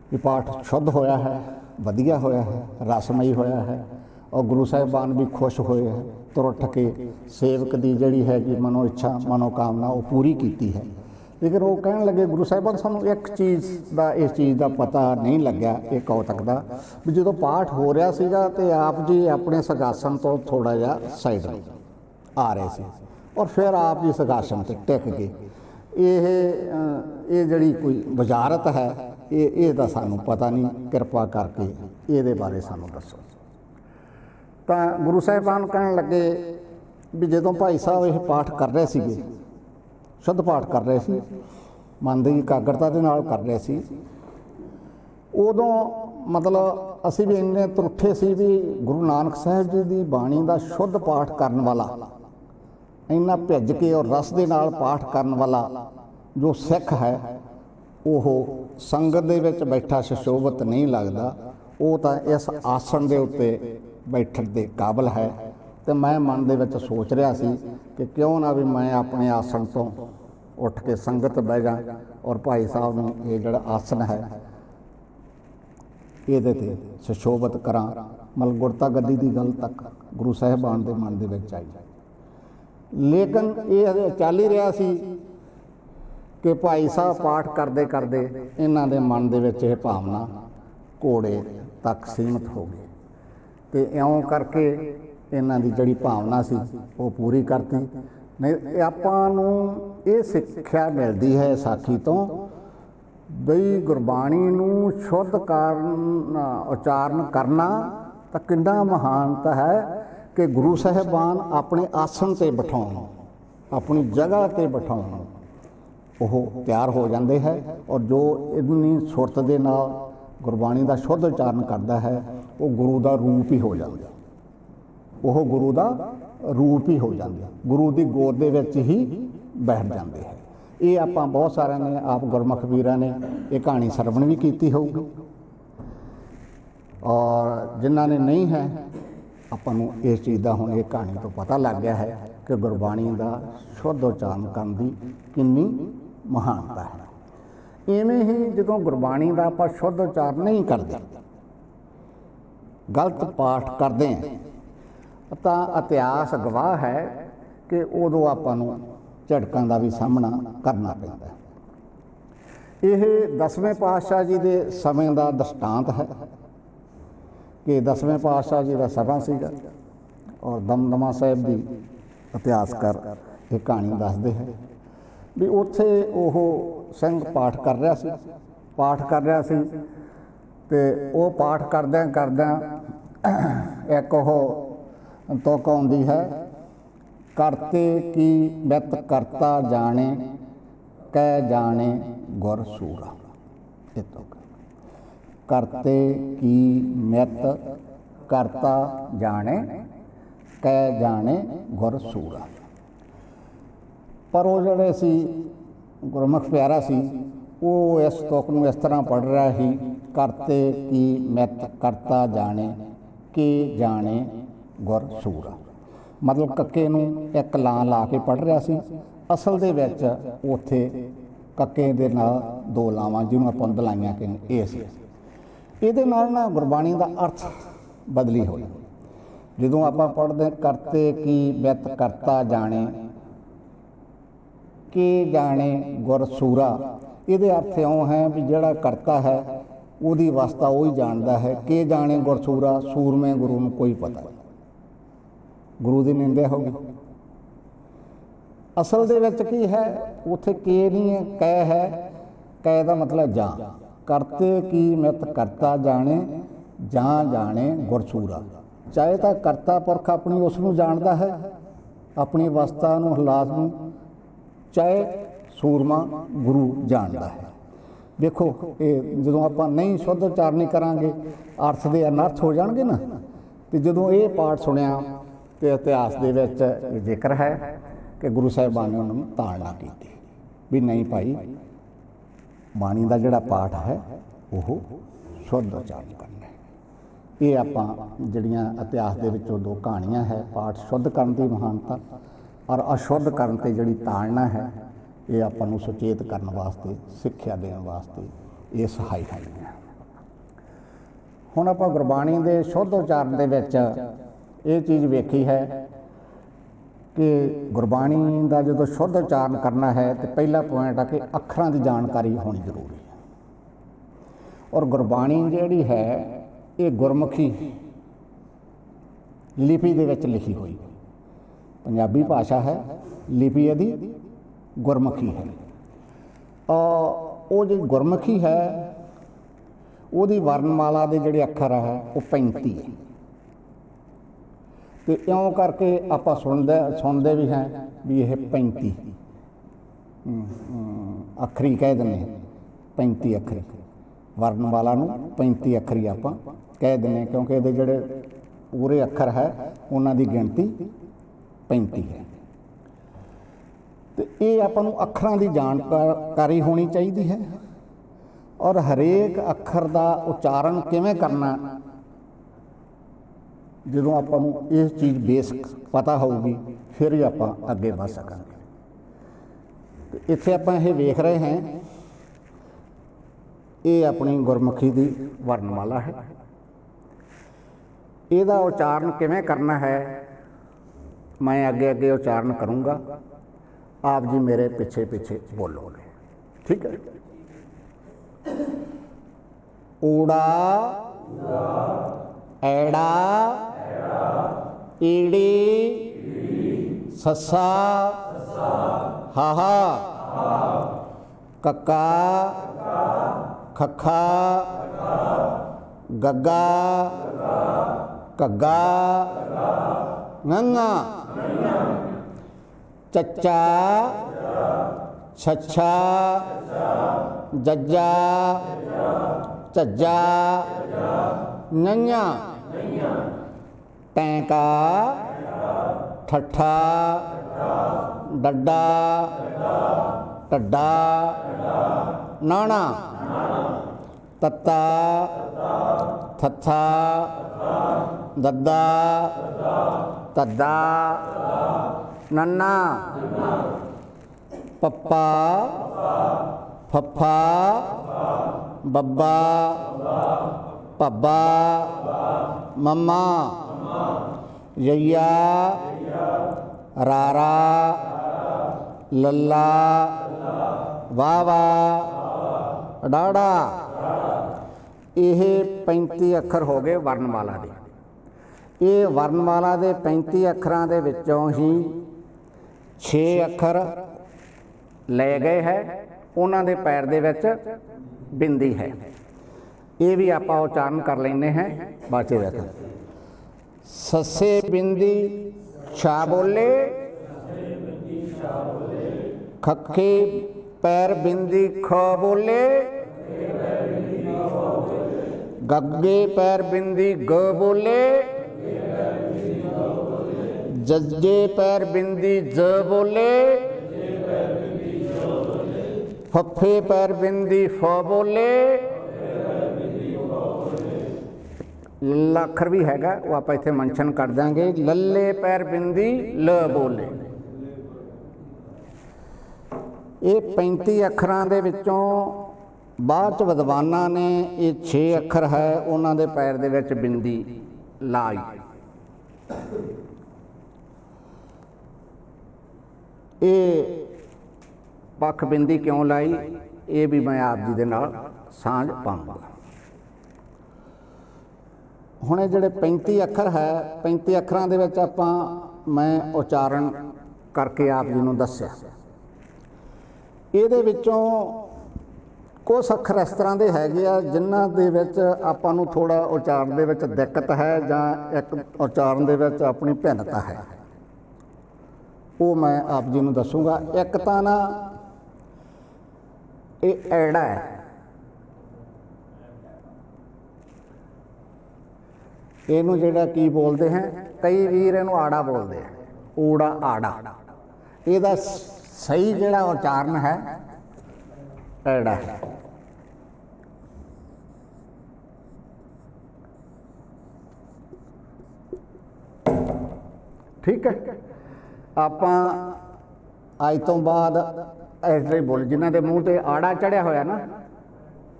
ਕਿ ਪਾਠ ਸ਼ੁੱਧ ਹੋਇਆ ਹੈ, ਵਧੀਆ ਹੋਇਆ ਹੈ, ਰਸਮਈ ਹੋਇਆ ਹੈ ਔਰ ਗੁਰੂ ਸਾਹਿਬਾਨ ਵੀ ਖੁਸ਼ ਹੋਏ ਹੈ, ਤੁਰ ਉੱਠ ਕੇ ਸੇਵਕ ਦੀ ਜਿਹੜੀ ਹੈਗੀ ਮਨੋ ਇੱਛਾ, ਮਨੋਕਾਮਨਾ ਉਹ ਪੂਰੀ ਕੀਤੀ ਹੈ। ਲੇਕਿਨ ਉਹ ਕਹਿਣ ਲੱਗੇ ਗੁਰੂ ਸਾਹਿਬਾਨ ਸਾਨੂੰ ਇੱਕ ਚੀਜ਼ ਦਾ, ਇਸ ਚੀਜ਼ ਦਾ ਪਤਾ ਨਹੀਂ ਲੱਗਿਆ, ਇਹ ਕੌਤਕ ਦਾ, ਵੀ ਜਦੋਂ ਪਾਠ ਹੋ ਰਿਹਾ ਸੀਗਾ ਅਤੇ ਆਪ ਜੀ ਆਪਣੇ ਸਿੰਘਾਸਣ ਤੋਂ ਥੋੜ੍ਹਾ ਜਿਹਾ ਸਾਈਡ ਆ ਰਹੇ ਸੀ ਔਰ ਫਿਰ ਆਪ ਜੀ ਸਿੰਘਾਸਣ 'ਤੇ ਟਿਕ ਗਏ। ਇਹ ਜਿਹੜੀ ਕੋਈ ਵਜ਼ਾਰਤ ਹੈ ਇਹਦਾ ਸਾਨੂੰ ਪਤਾ ਨਹੀਂ, ਕਿਰਪਾ ਕਰਕੇ ਇਹਦੇ ਬਾਰੇ ਸਾਨੂੰ ਦੱਸੋ। ਤਾਂ ਗੁਰੂ ਸਾਹਿਬਾਨ ਕਹਿਣ ਲੱਗੇ ਵੀ ਜਦੋਂ ਭਾਈ ਸਾਹਿਬ ਇਹ ਪਾਠ ਕਰ ਰਹੇ ਸੀਗੇ, ਸ਼ੁੱਧ ਪਾਠ ਕਰ ਰਹੇ ਸੀ, ਮਨ ਦੀ ਇਕਾਗਰਤਾ ਦੇ ਨਾਲ ਕਰ ਰਹੇ ਸੀ, ਉਦੋਂ ਮਤਲਬ ਅਸੀਂ ਵੀ ਇੰਨੇ ਤਰੁੱਠੇ ਸੀ ਵੀ ਗੁਰੂ ਨਾਨਕ ਸਾਹਿਬ ਜੀ ਦੀ ਬਾਣੀ ਦਾ ਸ਼ੁੱਧ ਪਾਠ ਕਰਨ ਵਾਲਾ, ਇੰਨਾ ਭਿੱਜ ਕੇ ਔਰ ਰਸ ਦੇ ਨਾਲ ਪਾਠ ਕਰਨ ਵਾਲਾ ਜੋ ਸਿੱਖ ਹੈ ਉਹ ਸੰਗਤ ਦੇ ਵਿੱਚ ਬੈਠਾ ਸੁਸ਼ੋਭਿਤ ਨਹੀਂ ਲੱਗਦਾ, ਉਹ ਤਾਂ ਇਸ ਆਸਣ ਦੇ ਉੱਤੇ ਬੈਠਣ ਦੇ ਕਾਬਲ ਹੈ। ਅਤੇ ਮੈਂ ਮਨ ਦੇ ਵਿੱਚ ਸੋਚ ਰਿਹਾ ਸੀ ਕਿ ਕਿਉਂ ਨਾ ਵੀ ਮੈਂ ਆਪਣੇ ਆਸਣ ਤੋਂ ਉੱਠ ਕੇ ਸੰਗਤ ਬਹਿ ਜਾ ਔਰ ਭਾਈ ਸਾਹਿਬ ਨੂੰ ਇਹ ਜਿਹੜਾ ਆਸਣ ਹੈ ਇਹਦੇ ਤੇ ਸੁਸ਼ੋਭਿਤ ਕਰਾਂ। ਮਤਲਬ ਗੁਰਤਾ ਗੱਦੀ ਦੀ ਗੱਲ ਤੱਕ ਗੁਰੂ ਸਾਹਿਬਾਨ ਦੇ ਮਨ ਦੇ ਵਿੱਚ ਆਈ। ਲੇਕਿਨ ਇਹ ਚੱਲ ਹੀ ਰਿਹਾ ਸੀ ਕਿ ਭਾਈ ਸਾਹਿਬ ਪਾਠ ਕਰਦੇ ਕਰਦੇ ਇਹਨਾਂ ਦੇ ਮਨ ਦੇ ਵਿੱਚ ਇਹ ਭਾਵਨਾ ਘੋੜੇ ਤੱਕ ਸੀਮਿਤ ਹੋ ਗਈ ਅਤੇ ਇਉਂ ਕਰਕੇ ਇਹਨਾਂ ਦੀ ਜਿਹੜੀ ਭਾਵਨਾ ਸੀ ਉਹ ਪੂਰੀ ਕਰਤੀ। ਨਹੀਂ, ਆਪਾਂ ਨੂੰ ਇਹ ਸਿੱਖਿਆ ਮਿਲਦੀ ਹੈ ਸਾਖੀ ਤੋਂ ਬਈ ਗੁਰਬਾਣੀ ਨੂੰ ਸ਼ੁੱਧ ਉਚਾਰਨ ਕਰਨਾ ਤਾਂ ਕਿੰਨਾ ਮਹਾਨਤਾ ਹੈ ਕਿ ਗੁਰੂ ਸਾਹਿਬਾਨ ਆਪਣੇ ਆਸਣ 'ਤੇ ਬਿਠਾਉਣ, ਆਪਣੀ ਜਗ੍ਹਾ 'ਤੇ ਬਿਠਾਉਣ ਉਹ ਤਿਆਰ ਹੋ ਜਾਂਦੇ ਹੈ। ਔਰ ਜੋ ਇੰਨੀ ਸੁਰਤ ਦੇ ਨਾਲ ਗੁਰਬਾਣੀ ਦਾ ਸ਼ੁੱਧ ਉਚਾਰਨ ਕਰਦਾ ਹੈ ਉਹ ਗੁਰੂ ਦਾ ਰੂਪ ਹੀ ਹੋ ਜਾਂਦਾ, ਉਹ ਗੁਰੂ ਦਾ ਰੂਪ ਹੀ ਹੋ ਜਾਂਦਾ, ਗੁਰੂ ਦੀ ਗੋਦ ਦੇ ਵਿੱਚ ਹੀ ਬੈਠ ਜਾਂਦੇ ਹੈ। ਇਹ ਆਪਾਂ ਬਹੁਤ ਸਾਰਿਆਂ ਨੇ, ਆਪ ਗੁਰਮੁਖ ਵੀਰਾਂ ਨੇ ਇਹ ਕਹਾਣੀ ਸਰਵਣ ਵੀ ਕੀਤੀ ਹੋਊਗੀ, ਔਰ ਜਿਨ੍ਹਾਂ ਨੇ ਨਹੀਂ ਹੈ ਆਪਾਂ ਨੂੰ ਇਸ ਚੀਜ਼ ਦਾ ਹੁਣ ਇਹ ਕਹਾਣੀ ਤੋਂ ਪਤਾ ਲੱਗ ਗਿਆ ਹੈ ਕਿ ਗੁਰਬਾਣੀ ਦਾ ਸ਼ੁੱਧ ਉਚਾਰਨ ਕਰਨ ਦੀ ਕਿੰਨੀ ਮਹਾਨਤਾ ਹੈ। ਇਵੇਂ ਹੀ ਜਦੋਂ ਗੁਰਬਾਣੀ ਦਾ ਆਪਾਂ ਸ਼ੁੱਧ ਉਚਾਰਨ ਨਹੀਂ ਕਰਦੇ, ਗਲਤ ਪਾਠ ਕਰਦੇ ਹਾਂ ਤਾਂ ਇਤਿਹਾਸ ਗਵਾਹ ਹੈ ਕਿ ਉਦੋਂ ਆਪਾਂ ਨੂੰ ਝਟਕਾਂ ਦਾ ਵੀ ਸਾਹਮਣਾ ਕਰਨਾ ਪੈਂਦਾ। ਇਹ 10ਵੇਂ ਪਾਤਸ਼ਾਹ ਜੀ ਦੇ ਸਮੇਂ ਦਾ ਦ੍ਰਿਸ਼ਟਾਂਤ ਹੈ ਕਿ 10ਵੇਂ ਪਾਤਸ਼ਾਹ ਜੀ ਦਾ ਸਭਾ ਸੀਗਾ ਔਰ ਦਮਦਮਾ ਸਾਹਿਬ ਦੀ ਇਤਿਹਾਸਕਾਰ ਇਹ ਕਹਾਣੀ ਦੱਸਦੇ ਹੈ ਵੀ ਉੱਥੇ ਉਹ ਸਿੰਘ ਪਾਠ ਕਰ ਰਿਹਾ ਸੀ ਅਤੇ ਉਹ ਪਾਠ ਕਰਦਿਆਂ ਇੱਕ ਉਹ ਤੁਕ ਆਉਂਦੀ ਹੈ, ਕਰਤੇ ਕੀ ਮਿਤ ਕਰਤਾ ਜਾਣੇ ਕਹਿ ਜਾਣੇ ਗੁਰ ਸੂਰਾ। ਇਹ ਤੁਕ ਕਰਤੇ ਕੀ ਮਿਤ ਕਰਤਾ ਜਾਣੇ ਕਹਿ ਜਾਣੇ ਗੁਰ ਸੂਰਾ। ਪਰ ਉਹ ਜਿਹੜੇ ਸੀ ਗੁਰਮੁਖ ਪਿਆਰਾ ਸੀ ਉਹ ਇਸ ਤੁਕ ਨੂੰ ਇਸ ਤਰ੍ਹਾਂ ਪੜ੍ਹ ਰਿਹਾ ਸੀ, ਕਰਤੇ ਕੀ ਮਿਤ ਕਰਤਾ ਜਾਣੇ ਕਿ ਜਾਣੇ ਗੁਰ ਸੂਰਾ। ਮਤਲਬ ਕੱਕੇ ਨੂੰ ਇੱਕ ਲਾ ਕੇ ਪੜ੍ਹ ਰਿਹਾ ਸੀ, ਅਸਲ ਦੇ ਵਿੱਚ ਉੱਥੇ ਕੱਕੇ ਦੇ ਨਾਲ ਦੋ ਲਾਵਾਂ ਜਿਹਨੂੰ ਆਪਾਂ ਦਲਾਈਆਂ ਕਹਿੰਦੇ ਇਹ ਸੀ। ਇਹਦੇ ਨਾਲ ਨਾ ਗੁਰਬਾਣੀ ਦਾ ਅਰਥ ਬਦਲੀ ਹੋਈ। ਜਦੋਂ ਆਪਾਂ ਪੜ੍ਹਦੇ ਕਰਤੇ ਕੀ ਮਿਤ ਕਰਤਾ ਜਾਣੇ ਕਿ ਜਾਣੇ ਗੁਰ ਸੂਰਾ, ਇਹਦੇ ਅਰਥ ਇਉਂ ਹੈ ਵੀ ਜਿਹੜਾ ਕਰਤਾ ਹੈ ਉਹਦੀ ਅਵਸਥਾ ਉਹ ਹੀ ਜਾਣਦਾ ਹੈ, ਕਿ ਜਾਣੇ ਗੁਰ ਸੂਰਾ, ਸੂਰਮੇ ਗੁਰੂ ਨੂੰ ਕੋਈ ਪਤਾ ਨਹੀਂ, ਗੁਰੂ ਦੀ ਨਿੰਦਿਆ ਹੋ ਗਈ। ਅਸਲ ਦੇ ਵਿੱਚ ਕੀ ਹੈ ਉੱਥੇ ਕੇ ਨਹੀਂ ਹੈ, ਕਹਿ ਹੈ। ਕਹਿ ਦਾ ਮਤਲਬ ਜਾਂ, ਕਰਤੇ ਕੀ ਮਿਤ ਕਰਤਾ ਜਾਣੇ ਜਾਂ ਜਾਣੇ ਗੁਰ ਸੂਰਾ। ਚਾਹੇ ਤਾਂ ਕਰਤਾ ਪੁਰਖ ਆਪਣੀ ਉਸ ਨੂੰ ਜਾਣਦਾ ਹੈ, ਆਪਣੀ ਅਵਸਥਾ ਨੂੰ, ਹਾਲਾਤ ਨੂੰ, ਚਾਹੇ ਸੂਰਮਾ ਗੁਰੂ ਜਾਣਦਾ ਹੈ। ਦੇਖੋ ਇਹ ਜਦੋਂ ਆਪਾਂ ਨਹੀਂ ਸ਼ੁੱਧ ਉਚਾਰਨੀ ਕਰਾਂਗੇ ਅਰਥ ਦੇ ਅਨਰਥ ਹੋ ਜਾਣਗੇ ਨਾ। ਅਤੇ ਜਦੋਂ ਇਹ ਪਾਠ ਸੁਣਿਆ ਅਤੇ ਇਤਿਹਾਸ ਦੇ ਵਿੱਚ ਇਹ ਜ਼ਿਕਰ ਹੈ ਕਿ ਗੁਰੂ ਸਾਹਿਬਾਨ ਨੇ ਉਹਨਾਂ ਨੂੰ ਤਾੜਨਾ ਕੀਤੀ ਵੀ ਨਹੀਂ ਭਾਈ, ਬਾਣੀ ਦਾ ਜਿਹੜਾ ਪਾਠ ਹੈ ਉਹ ਸ਼ੁੱਧ ਉਚਾਰਨ ਕਰਨਾ ਹੈ। ਇਹ ਆਪਾਂ ਜਿਹੜੀਆਂ ਇਤਿਹਾਸ ਦੇ ਵਿੱਚੋਂ ਦੋ ਕਹਾਣੀਆਂ ਹੈ, ਪਾਠ ਸ਼ੁੱਧ ਕਰਨ ਦੀ ਮਹਾਨਤਾ ਔਰ ਅਸ਼ੁੱਧ ਕਰਨ 'ਤੇ ਜਿਹੜੀ ਤਾੜਨਾ ਹੈ, ਇਹ ਆਪਾਂ ਨੂੰ ਸੁਚੇਤ ਕਰਨ ਵਾਸਤੇ, ਸਿੱਖਿਆ ਦੇਣ ਵਾਸਤੇ ਇਹ ਸਹਾਈ ਹੈ। ਹੁਣ ਆਪਾਂ ਗੁਰਬਾਣੀ ਦੇ ਸ਼ੁੱਧ ਉਚਾਰਨ ਦੇ ਵਿੱਚ ਇਹ ਚੀਜ਼ ਵੇਖੀ ਹੈ ਕਿ ਗੁਰਬਾਣੀ ਦਾ ਜਦੋਂ ਸ਼ੁੱਧ ਉਚਾਰਨ ਕਰਨਾ ਹੈ ਤਾਂ ਪਹਿਲਾ ਪੁਆਇੰਟ ਆ ਕਿ ਅੱਖਰਾਂ ਦੀ ਜਾਣਕਾਰੀ ਹੋਣੀ ਜ਼ਰੂਰੀ ਹੈ। ਔਰ ਗੁਰਬਾਣੀ ਜਿਹੜੀ ਹੈ ਇਹ ਗੁਰਮੁਖੀ ਲਿਪੀ ਦੇ ਵਿੱਚ ਲਿਖੀ ਹੋਈ, ਪੰਜਾਬੀ ਭਾਸ਼ਾ ਹੈ, ਲਿਪੀ ਇਹਦੀ ਗੁਰਮੁਖੀ ਹੈ। ਉਹ ਜਿਹੜੀ ਗੁਰਮੁਖੀ ਹੈ ਉਹਦੀ ਵਰਨਮਾਲਾ ਦੇ ਜਿਹੜੇ ਅੱਖਰ ਹੈ ਉਹ 35 ਹੈ। ਅਤੇ ਇਉਂ ਕਰਕੇ ਆਪਾਂ ਸੁਣਦੇ ਵੀ ਹੈ ਵੀ ਇਹ 35 ਅੱਖਰੀ ਕਹਿ ਦਿੰਦੇ, 35 ਅੱਖਰੀ ਵਰਨਮਾਲਾ ਨੂੰ 35 ਅੱਖਰੀ ਆਪਾਂ ਕਹਿ ਦਿੰਦੇ, ਕਿਉਂਕਿ ਇਹਦੇ ਜਿਹੜੇ ਪੂਰੇ ਅੱਖਰ ਹੈ ਉਹਨਾਂ ਦੀ ਗਿਣਤੀ 35 ਹੈ। ਅਤੇ ਇਹ ਆਪਾਂ ਨੂੰ ਅੱਖਰਾਂ ਦੀ ਜਾਣਕਾਰੀ ਹੋਣੀ ਚਾਹੀਦੀ ਹੈ ਔਰ ਹਰੇਕ ਅੱਖਰ ਦਾ ਉਚਾਰਨ ਕਿਵੇਂ ਕਰਨਾ, ਜਦੋਂ ਆਪਾਂ ਨੂੰ ਇਹ ਚੀਜ਼ ਬੇਸਿਕ ਪਤਾ ਹੋਊਗੀ ਫਿਰ ਹੀ ਆਪਾਂ ਅੱਗੇ ਵੱਧ ਸਕਾਂਗੇ। ਅਤੇ ਇੱਥੇ ਆਪਾਂ ਇਹ ਵੇਖ ਰਹੇ ਹਾਂ ये अपनी गुरमुखी की वर्णमाला है। ਇਹਦਾ उच्चारण किवें करना है मैं अगे अगे उच्चारण करूँगा, आप जी मेरे पिछे पिछे बोलोगे, ठीक है। ऊड़ा ऐड़ा ईड़ी ससा हाहा कक्का खखा गग्गा घग्गा ngंगा चच्चा छच्छा जज्जा झज्जा नंया टैंका ठट्ठा डड्डा ढड्डा नाना तत्ता थत्था दद्दा तद्दा नन्ना पप्पा फफ्फा बब्बा पब्बा मम्मा यैया रारा लल्ला वावा डाड़ा। ਇਹ 35 ਅੱਖਰ ਹੋ ਗਏ ਵਰਨਮਾਲਾ ਦੇ। ਇਹ ਵਰਨਮਾਲਾ ਦੇ 35 ਅੱਖਰਾਂ ਦੇ ਵਿੱਚੋਂ ਹੀ 6 ਅੱਖਰ ਲਏ ਗਏ ਹੈ, ਉਹਨਾਂ ਦੇ ਪੈਰ ਦੇ ਵਿੱਚ ਬਿੰਦੀ ਹੈ। ਇਹ ਵੀ ਆਪਾਂ ਉਚਾਰਨ ਕਰ ਲੈਂਦੇ ਹਾਂ ਬਾਚੇ ਵਿੱਚ। ਸੱਸੇ ਬਿੰਦੀ ਛਾ ਬੋਲੇ, ਖੱਖੇ पैर बिंदी ख बोले, गग्गे पैर बिंदी ग बोले, जज्जे पैर बिंदी ज बोले, फफे पैर बिंदी फ बोले। लल्ला अखर भी हैगा, वो आप इत्थे मंशन कर देंगे। लल्ले पैर बिंदी ल बोले। ये 35 अखरां दे विचों बाद च विद्वानां ने ये 6 अखर है उन्हां दे पैर दे विच बिंदी लाई। ये पख बिंदी क्यों लाई, ये भी मैं आप जी दे नाल सांझ पाऊंगा। हुण ये जिहड़े 35 अखर है, 35 अखरां दे विच आपां मैं उच्चारण करके आप जी नूं दस्सिआ। ਇਹਦੇ ਵਿੱਚੋਂ ਕੁਝ ਅੱਖਰ ਇਸ ਤਰ੍ਹਾਂ ਦੇ ਹੈਗੇ ਆ ਜਿਨ੍ਹਾਂ ਦੇ ਵਿੱਚ ਆਪਾਂ ਨੂੰ ਥੋੜਾ ਉਚਾਰਨ ਦੇ ਵਿੱਚ ਦਿੱਕਤ ਹੈ ਜਾਂ ਇੱਕ ਉਚਾਰਨ ਦੇ ਵਿੱਚ ਆਪਣੀ ਭਿੰਨਤਾ ਹੈ, ਉਹ ਮੈਂ ਆਪ ਜੀ ਨੂੰ ਦੱਸੂਗਾ। ਇੱਕ ਤਾਂ ਨਾ ਇਹ ਐੜਾ ਹੈ, ਇਹਨੂੰ ਜਿਹੜਾ ਕੀ ਬੋਲਦੇ ਹੈ, ਕਈ ਵੀਰ ਇਹਨੂੰ ਆੜਾ ਬੋਲਦੇ ਆ, ਊੜਾ ਆੜਾ। ਇਹਦਾ सही जिहड़ा उच्चारण है ऐड़ा है। ठीक है, आपां अज तो बाद ऐसे बोल जिन्हां दे मूँह ते आड़ा चढ़िया होया ना,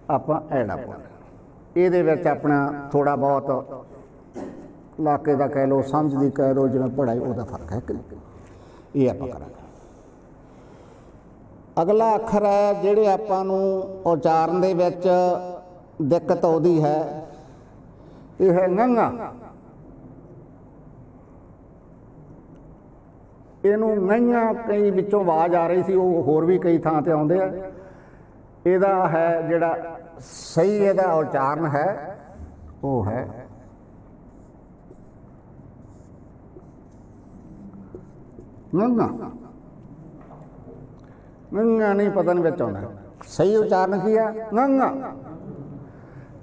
आपां ऐड़ा बोल। इहदे विच अपना थोड़ा बहुत इलाके का कह लो, समझ दी कह लो, जिवें पढ़ाई उहदा फर्क है कि ये आपां करांगे। अगला अखर है जिहड़े आपां नूं उचारण दे विच दिक्कत आउंदी है, यह है ngंगा। इहनूं ngंगा कई विचों आवाज़ आ रही सी, वो होर भी कई थां ते आउंदे आ। इहदा है जिहड़ा सही इहदा उचारण है वो है ngंगा। ngंगा नहीं पता नहीं बच्चा होना सही उच्चारण की है ngंगा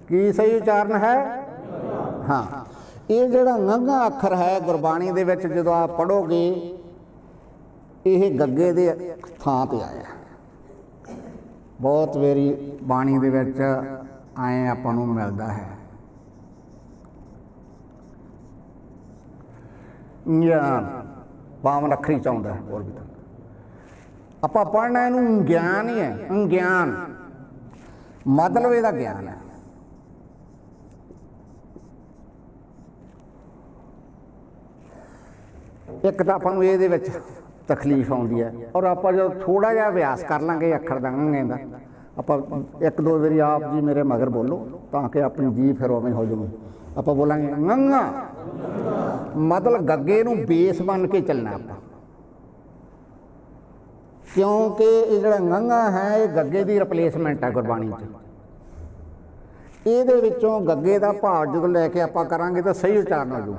की सही उच्चारण है। हाँ, ये जिहड़ा ngंगा अखर है गुरबाणी दे विच जदों आप पढ़ोगे, ये गग्गे दे थां ते आया। बहुत वारी बाणी दे विच आए आपां नूं मिलदा है। ज्ञान पावन अखरी चाहुंदा है, और भी ਆਪਾਂ पढ़ना इनू ज्ञान ही है। ज्ञान मतलब ਇਹਦਾ ਗਿਆਨ ਹੈ। ਇੱਕ ਤਾਂ ਆਪਾਂ ਨੂੰ ਇਹਦੇ ਵਿੱਚ ਤਕਲੀਫ ਆਉਂਦੀ ਹੈ, ਔਰ ਆਪਾਂ ਜਦੋਂ ਥੋੜ੍ਹਾ ਜਿਹਾ ਅਭਿਆਸ ਕਰ ਲਾਂਗੇ ਅੱਖਰ ਦਾ ੰਘ ਦਾ, ਆਪਾਂ ਇੱਕ ਦੋ ਵਾਰੀ ਆਪ ਜੀ ਮੇਰੇ ਮਗਰ ਬੋਲੋ ਤਾਂ ਕਿ ਆਪਣੀ ਜੀ ਫਿਰ ਉਵੇਂ ਹੋ ਜਾਊ। ਆਪਾਂ ਬੋਲਾਂਗੇ ੰਘਾ, ਮਤਲਬ ਗੱਗੇ ਨੂੰ ਬੇਸ ਬਣ ਕੇ ਚੱਲਣਾ ਆਪਾਂ, ਕਿਉਂਕਿ ਇਹ ਜਿਹੜਾ ੰਘਾ ਹੈ ਇਹ ਗੱਗੇ ਦੀ ਰਿਪਲੇਸਮੈਂਟ ਹੈ ਗੁਰਬਾਣੀ 'ਚ। ਇਹਦੇ ਵਿੱਚੋਂ ਗੱਗੇ ਦਾ ਭਾਵ ਜਦੋਂ ਲੈ ਕੇ ਆਪਾਂ ਕਰਾਂਗੇ ਤਾਂ ਸਹੀ ਉਚਾਰਨ ਹੋ ਜਾਊ।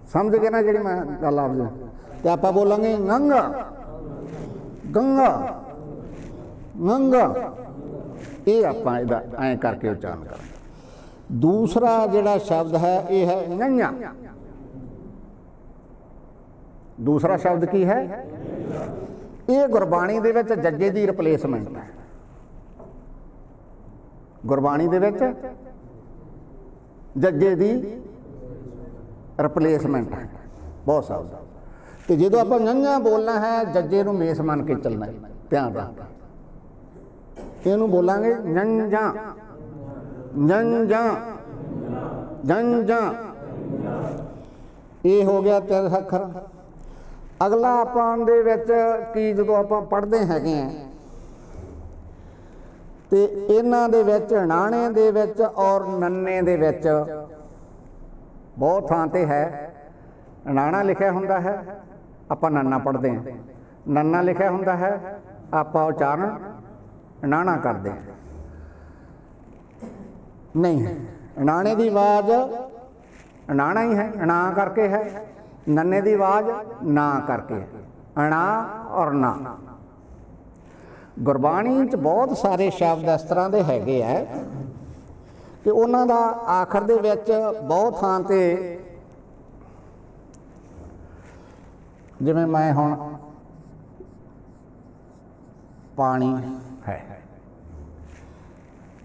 ਸਮਝ ਗਏ ਨਾ ਜਿਹੜੀ ਮੈਂ ਗੱਲ ਆਪ ਜੀ? ਤੇ ਆਪਾਂ ਬੋਲਾਂਗੇ ੰਘਾ, ਗੰਗਾ, ੰਘਾ, ਇਹ ਆਪਾਂ ਇਹਦਾ ਐਂ ਕਰਕੇ ਉਚਾਰਨ ਕਰਾਂਗੇ। ਦੂਸਰਾ ਜਿਹੜਾ ਸ਼ਬਦ ਹੈ ਇਹ ਹੈ ੰਘਾ। ਦੂਸਰਾ ਸ਼ਬਦ ਕੀ ਹੈ? ਇਹ ਗੁਰਬਾਣੀ ਦੇ ਵਿੱਚ ਜੱਜੇ ਦੀ ਰਿਪਲੇਸਮੈਂਟ ਹੈ। ਗੁਰਬਾਣੀ ਦੇ ਵਿੱਚ ਜੱਜੇ ਦੀ ਰਿਪਲੇਸਮੈਂਟ ਹੈ ਬਹੁਤ ਸ਼ਬਦ। ਤੇ ਜਦੋਂ ਆਪਾਂ ੰਘਾ ਬੋਲਣਾ ਹੈ ਜੱਜੇ ਨੂੰ ਮੇਸ ਮੰਨ ਕੇ ਚੱਲਣਾ ਹੈ। ਧਿਆਨ ਰੱਖ, ਇਹਨੂੰ ਬੋਲਾਂਗੇ ੰਝਾ, ੰਝਾ, ੰਝਾ। ਇਹ ਹੋ ਗਿਆ 3 ਅੱਖਰ। ਅਗਲਾ ਆਪਾਂ ਦੇ ਵਿੱਚ ਕੀ ਜਦੋਂ ਆਪਾਂ ਪੜ੍ਹਦੇ ਹੈਗੇ ਆ ਤੇ ਇਹਨਾਂ ਦੇ ਵਿੱਚ ਣਾਣੇ ਦੇ ਵਿੱਚ ਔਰ ਨੰਨੇ ਦੇ ਵਿੱਚ ਬਹੁਤ ਥਾਂ ਤੇ ਹੈ ਣਾਣਾ ਲਿਖਿਆ ਹੁੰਦਾ ਹੈ, ਆਪਾਂ ਨੰਨਾ ਪੜ੍ਹਦੇ ਹਾਂ। ਨੰਨਾ ਲਿਖਿਆ ਹੁੰਦਾ ਹੈ, ਆਪਾਂ ਉਚਾਰਨ ਣਾਣਾ ਕਰਦੇ ਹਾਂ। ਨਹੀਂ, ਣਾਣੇ ਦੀ ਆਵਾਜ਼ ਣਾਣਾ ਹੀ ਹੈ, ਣਾ ਕਰਕੇ ਹੈ। ਨੰਨੇ ਦੀ ਆਵਾਜ਼ ਨਾ ਕਰਕੇ ਹੈ, ਅਣਾ ਔਰ ਨਾ। ਗੁਰਬਾਣੀ 'ਚ ਬਹੁਤ ਸਾਰੇ ਸ਼ਬਦ ਇਸ ਤਰ੍ਹਾਂ ਦੇ ਹੈਗੇ ਆ ਕਿ ਉਹਨਾਂ ਦਾ ਆਖਰ ਦੇ ਵਿੱਚ ਬਹੁਤ ਥਾਂ ਤੇ, ਜਿਵੇਂ ਮੈਂ ਹੁਣ ਪਾਣੀ ਹੈ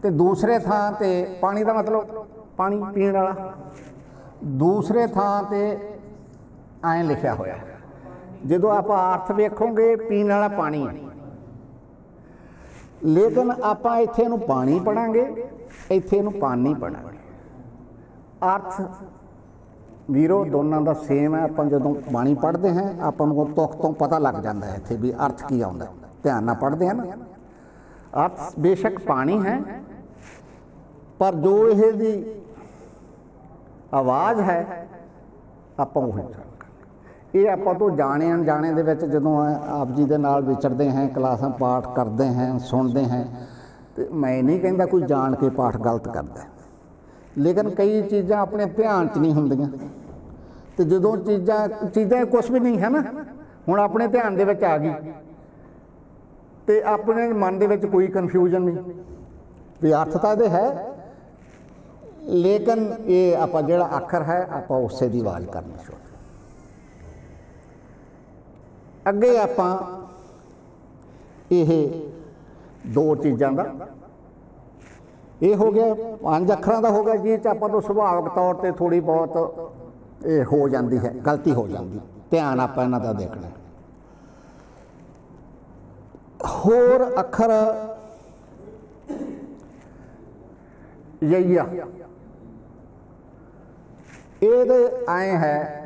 ਤੇ ਦੂਸਰੇ ਥਾਂ ਤੇ ਪਾਣੀ ਦਾ ਮਤਲਬ ਪਾਣੀ ਪੀਣ ਵਾਲਾ, ਦੂਸਰੇ ਥਾਂ ਤੇ ਐਂ ਲਿਖਿਆ ਹੋਇਆ। ਜਦੋਂ ਆਪਾਂ ਅਰਥ ਵੇਖੋਗੇ ਪੀਣ ਵਾਲਾ ਪਾਣੀ ਹੈ, ਲੇਕਿਨ ਆਪਾਂ ਇੱਥੇ ਇਹਨੂੰ ਪਾਣੀ ਪੜਾਂਗੇ, ਇੱਥੇ ਇਹਨੂੰ ਪਾਣੀ ਪੜਾਂਗੇ। ਅਰਥ ਵੀਰੋ ਦੋਨਾਂ ਦਾ ਸੇਮ ਹੈ। ਆਪਾਂ ਜਦੋਂ ਬਾਣੀ ਪੜ੍ਹਦੇ ਹਾਂ ਆਪਾਂ ਨੂੰ ਤੁਕ ਤੋਂ ਪਤਾ ਲੱਗ ਜਾਂਦਾ ਹੈ ਇੱਥੇ ਵੀ ਅਰਥ ਕੀ ਆਉਂਦਾ। ਧਿਆਨ ਨਾਲ ਪੜ੍ਹਦੇ ਹਾਂ ਨਾ, ਅਰਥ ਬੇਸ਼ੱਕ ਪਾਣੀ ਹੈ ਪਰ ਜੋ ਇਹਦੀ ਆਵਾਜ਼ ਹੈ ਆਪਾਂ ਉਹ ਇਹ ਆਪਾਂ ਤੋਂ ਜਾਣੇ ਅਣਜਾਣੇ ਦੇ ਵਿੱਚ ਜਦੋਂ ਆਪ ਜੀ ਦੇ ਨਾਲ ਵਿਚਰਦੇ ਹਾਂ, ਕਲਾਸਾਂ ਪਾਠ ਕਰਦੇ ਹਾਂ, ਸੁਣਦੇ ਹਾਂ, ਤੇ ਮੈਂ ਨਹੀਂ ਕਹਿੰਦਾ ਕੋਈ ਜਾਣ ਕੇ ਪਾਠ ਗਲਤ ਕਰਦਾ, ਲੇਕਿਨ ਕਈ ਚੀਜ਼ਾਂ ਆਪਣੇ ਧਿਆਨ 'ਚ ਨਹੀਂ ਹੁੰਦੀਆਂ। ਤੇ ਜਦੋਂ ਚੀਜ਼ਾਂ ਕੁਛ ਵੀ ਨਹੀਂ ਹੈ ਨਾ, ਹੁਣ ਆਪਣੇ ਧਿਆਨ ਦੇ ਵਿੱਚ ਆ ਗਈ ਤੇ ਆਪਣੇ ਮਨ ਦੇ ਵਿੱਚ ਕੋਈ ਕਨਫਿਊਜ਼ਨ ਨਹੀਂ ਵੀ ਅਰਥ ਤਾਂ ਇਹਦੇ ਹੈ, ਲੇਕਿਨ ਇਹ ਆਪਾਂ ਜਿਹੜਾ ਅੱਖਰ ਹੈ ਆਪਾਂ ਉਸੇ ਦੀ ਆਵਾਜ਼ ਕਰਨੀ ਸ਼ੁਰੂ। ਅੱਗੇ ਆਪਾਂ ਇਹ ਦੋ ਚੀਜ਼ਾਂ ਦਾ ਇਹ ਹੋ ਗਿਆ, 5 ਅੱਖਰਾਂ ਦਾ ਹੋ ਗਿਆ, ਜਿਸ 'ਚ ਆਪਾਂ ਤੋਂ ਸੁਭਾਵਿਕ ਤੌਰ ਤੇ ਥੋੜ੍ਹੀ ਬਹੁਤ ਇਹ ਹੋ ਜਾਂਦੀ ਹੈ, ਗਲਤੀ ਹੋ ਜਾਂਦੀ। ਧਿਆਨ ਆਪਾਂ ਇਹਨਾਂ ਦਾ ਦੇਖਣਾ। ਹੋਰ ਅੱਖਰ ਯਈਆ, ਇਹਦੇ ਐਂ ਹੈ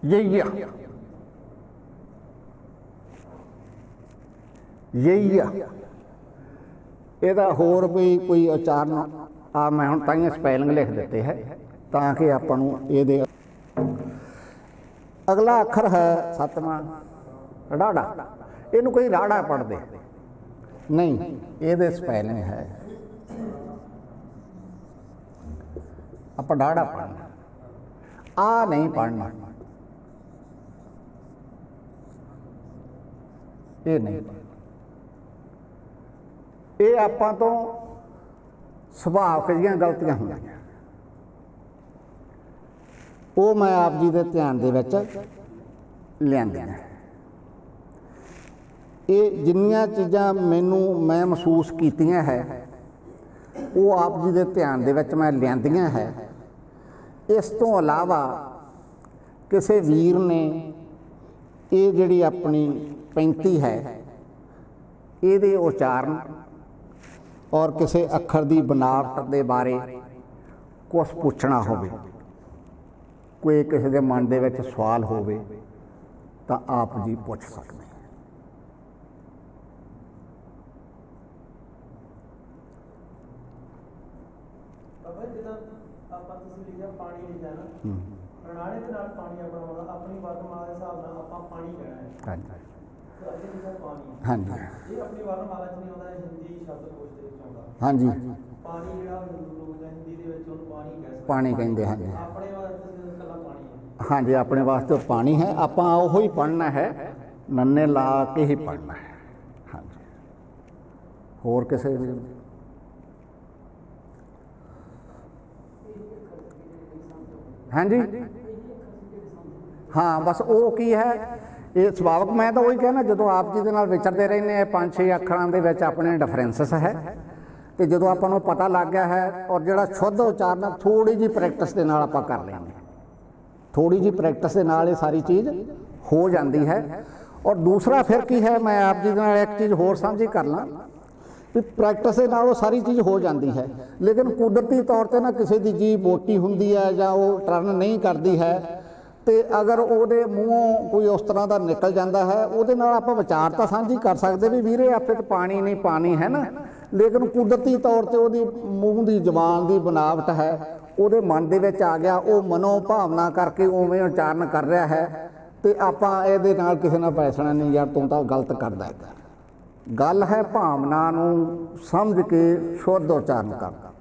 ਯਈਆ, ਯਈਆ। ਇਹਦਾ ਹੋਰ ਵੀ ਕੋਈ ਉਚਾਰਨ ਆ ਮੈਂ ਹੁਣ ਤਾਂ ਸਪੈਲਿੰਗ ਲਿਖ ਦਿੱਤੇ ਹੈ ਤਾਂ ਕਿ ਆਪਾਂ ਨੂੰ ਇਹਦੇ। ਅਗਲਾ ਅੱਖਰ ਹੈ 7ਵਾਂ ਰਾੜਾ। ਇਹਨੂੰ ਕੋਈ ਰਾੜਾ ਪੜ੍ਹਦੇ ਨਹੀਂ, ਇਹਦੇ ਸਪੈਲਿੰਗ ਹੈ ਆਪਾਂ ਰਾੜਾ ਪੜ੍ਹਨਾ, ਆ ਨਹੀਂ ਪੜ੍ਹਨਾ, ਇਹ ਨਹੀਂ। ਇਹ ਆਪਾਂ ਤੋਂ ਸੁਭਾਵਿਕ ਜਿਹੀਆਂ ਗਲਤੀਆਂ ਹੁੰਦੀਆਂ, ਉਹ ਮੈਂ ਆਪ ਜੀ ਦੇ ਧਿਆਨ ਦੇ ਵਿੱਚ ਲਿਆਂਦੀਆਂ। ਇਹ ਜਿੰਨੀਆਂ ਚੀਜ਼ਾਂ ਮੈਂ ਮਹਿਸੂਸ ਕੀਤੀਆਂ ਹੈ ਉਹ ਆਪ ਜੀ ਦੇ ਧਿਆਨ ਦੇ ਵਿੱਚ ਮੈਂ ਲਿਆਂਦੀਆਂ ਹੈ। ਇਸ ਤੋਂ ਇਲਾਵਾ किसी वीर ने ये जिहड़ी अपनी 35 है ये उचारण और किसी अखर की बनावट के बारे कुछ पूछना होवे, कोई किसी के मन दे विच सवाल होवे तो आप जी पूछ सकते हैं। हाँ जी हाँ जी पानी कहते हैं हाँ जी अपने वास्ते पानी है, आप ही पढ़ना है, नन्ने ला के ही पढ़ना है। हाँ जी होर किसी हाँ जी हाँ बस वो की है ये सुभावक। मैं तो वही कहना जो आप जी के नाल विचरते रहने 5-6 अखरां दे विच अपने डिफरेंसिस है, तो जो आपको पता लग गया है और जो शुद्ध उचारण थोड़ी जी प्रैक्टिस के नाल आपां कर लेंगे, थोड़ी जी प्रैक्टिस के नाल ये सारी चीज़ हो जाती है। और दूसरा फिर की है, मैं आप जी के नाल एक चीज़ होर साझी कर ला भी प्रैक्टिस के नाल वो सारी चीज़ हो जाती है, लेकिन कुदरती तौर पर ना किसी की जीभ मोटी होंदी है या वो टर्न नहीं करती है, तो अगर वो मूँहों कोई उस तरह का निकल जाता है वो आप विचार तो साझी कर सकते भी वीरे आपे तो पानी नहीं पानी है ना, लेकिन कुदरती तौर पर वो मूँह की जबान की बनावट है वो मन के आ गया, वो मनोभावना करके उवें उचारण कर रहा है, तो आप ये किसी ने पैसना नहीं यार तू तो गलत करदा है। गल है भावना नूं समझ के शुद्ध उचारण करना,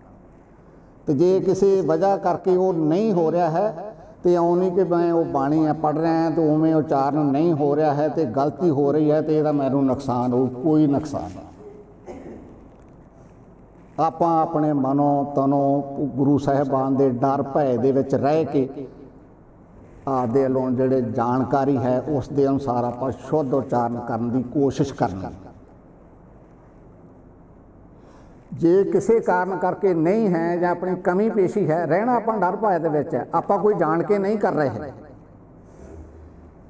तो जे किसी वजह करके वो नहीं हो रहा है तो इउं नहीं कि मैं वो बाणी पढ़ रहा है तो उवें उचारण नहीं हो रहा है तो गलती हो रही है तो यदा मैनूं नुकसान हो, कोई नुकसान नहीं। आप अपने मनों तनों गुरु साहिबान के डर भय दे विच रह के आपदे अलों जिहड़े जानकारी है उस दे अनुसार आप शुद्ध उचारण करने की कोशिश करनी। जे किसी कारण करके नहीं है या अपनी कमी पेशी है रहना आप डर भय दे विच है, आप कोई जान के नहीं कर रहे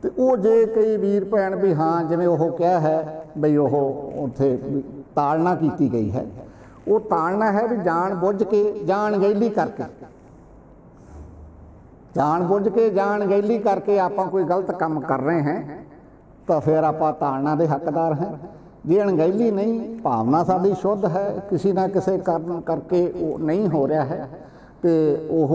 तो वो जे कई वीर भैन भी हाँ जिवें वो क्या है बई वो उत्थे ताड़ना की गई है, वो ताड़ना है भी जान बुझ के जान गैली करके, जान बुझ के जान गैली करके आप कोई गलत काम कर रहे हैं तो फिर आप ताड़ना के हकदार हैं। जे अणगहली नहीं भावना साडी शुद्ध है किसी ना किसी कारण करके वो नहीं हो रहा है तो वह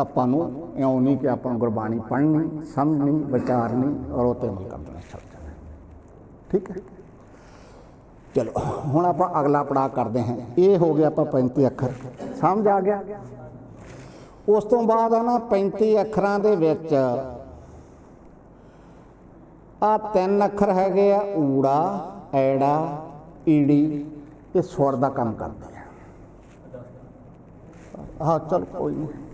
आपां नूं इउं नहीं कि आपां गुरबाणी पढ़नी समझनी विचारनी और वो अमल करना चल जाना। ठीक है चलो हुण आपां अगला पड़ाव करते हैं। ये हो गया आपां 35 अखर समझ आ गया। उस तो बाद है ना 35 अखरां दे विच आ 3 अखर हैगे आ ऊड़ा ऐड़ा ईड़ी, ये स्वर का काम करते हैं। हाँ चल कोई नहीं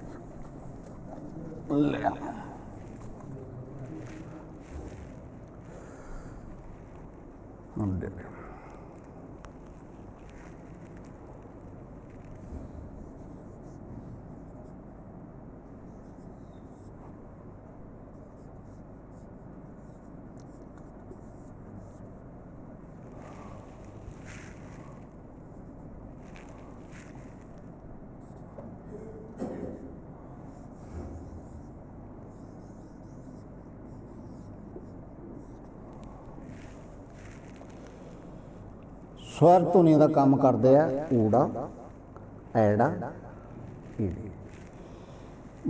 स्वर धुनी का काम करते हैं ऊड़ा ऐड़ा ईड़ी,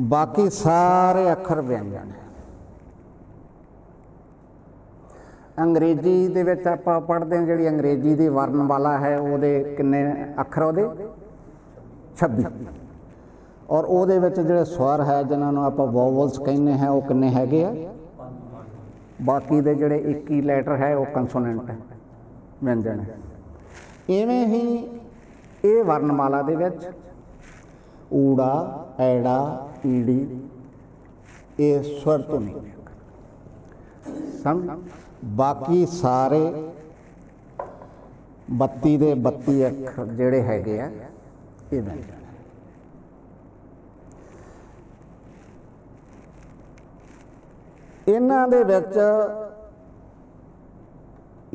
बाकी सारे अखर व्यंजन है। अंग्रेजी दे विच आपां पढ़ते हैं जिहड़ी अंग्रेजी की वर्णमाला है वो किन्ने अखर वो 26 और वो जिहड़े स्वर है जिन्होंने आप वोवल्स कहने हैं वो किन्ने हैगे आ, बाकी दे जिहड़े 21 लैटर है वो कंसोनेंट है व्यंजन है। इवें ही ये वर्णमाला दे विच ऊड़ा ऐड़ा ईड़ी ये स्वर धुनी समझ, बाकी सारे 32 दे 32 अखर जिहड़े हैगे आ ये व्यंजन। इन्हां दे विच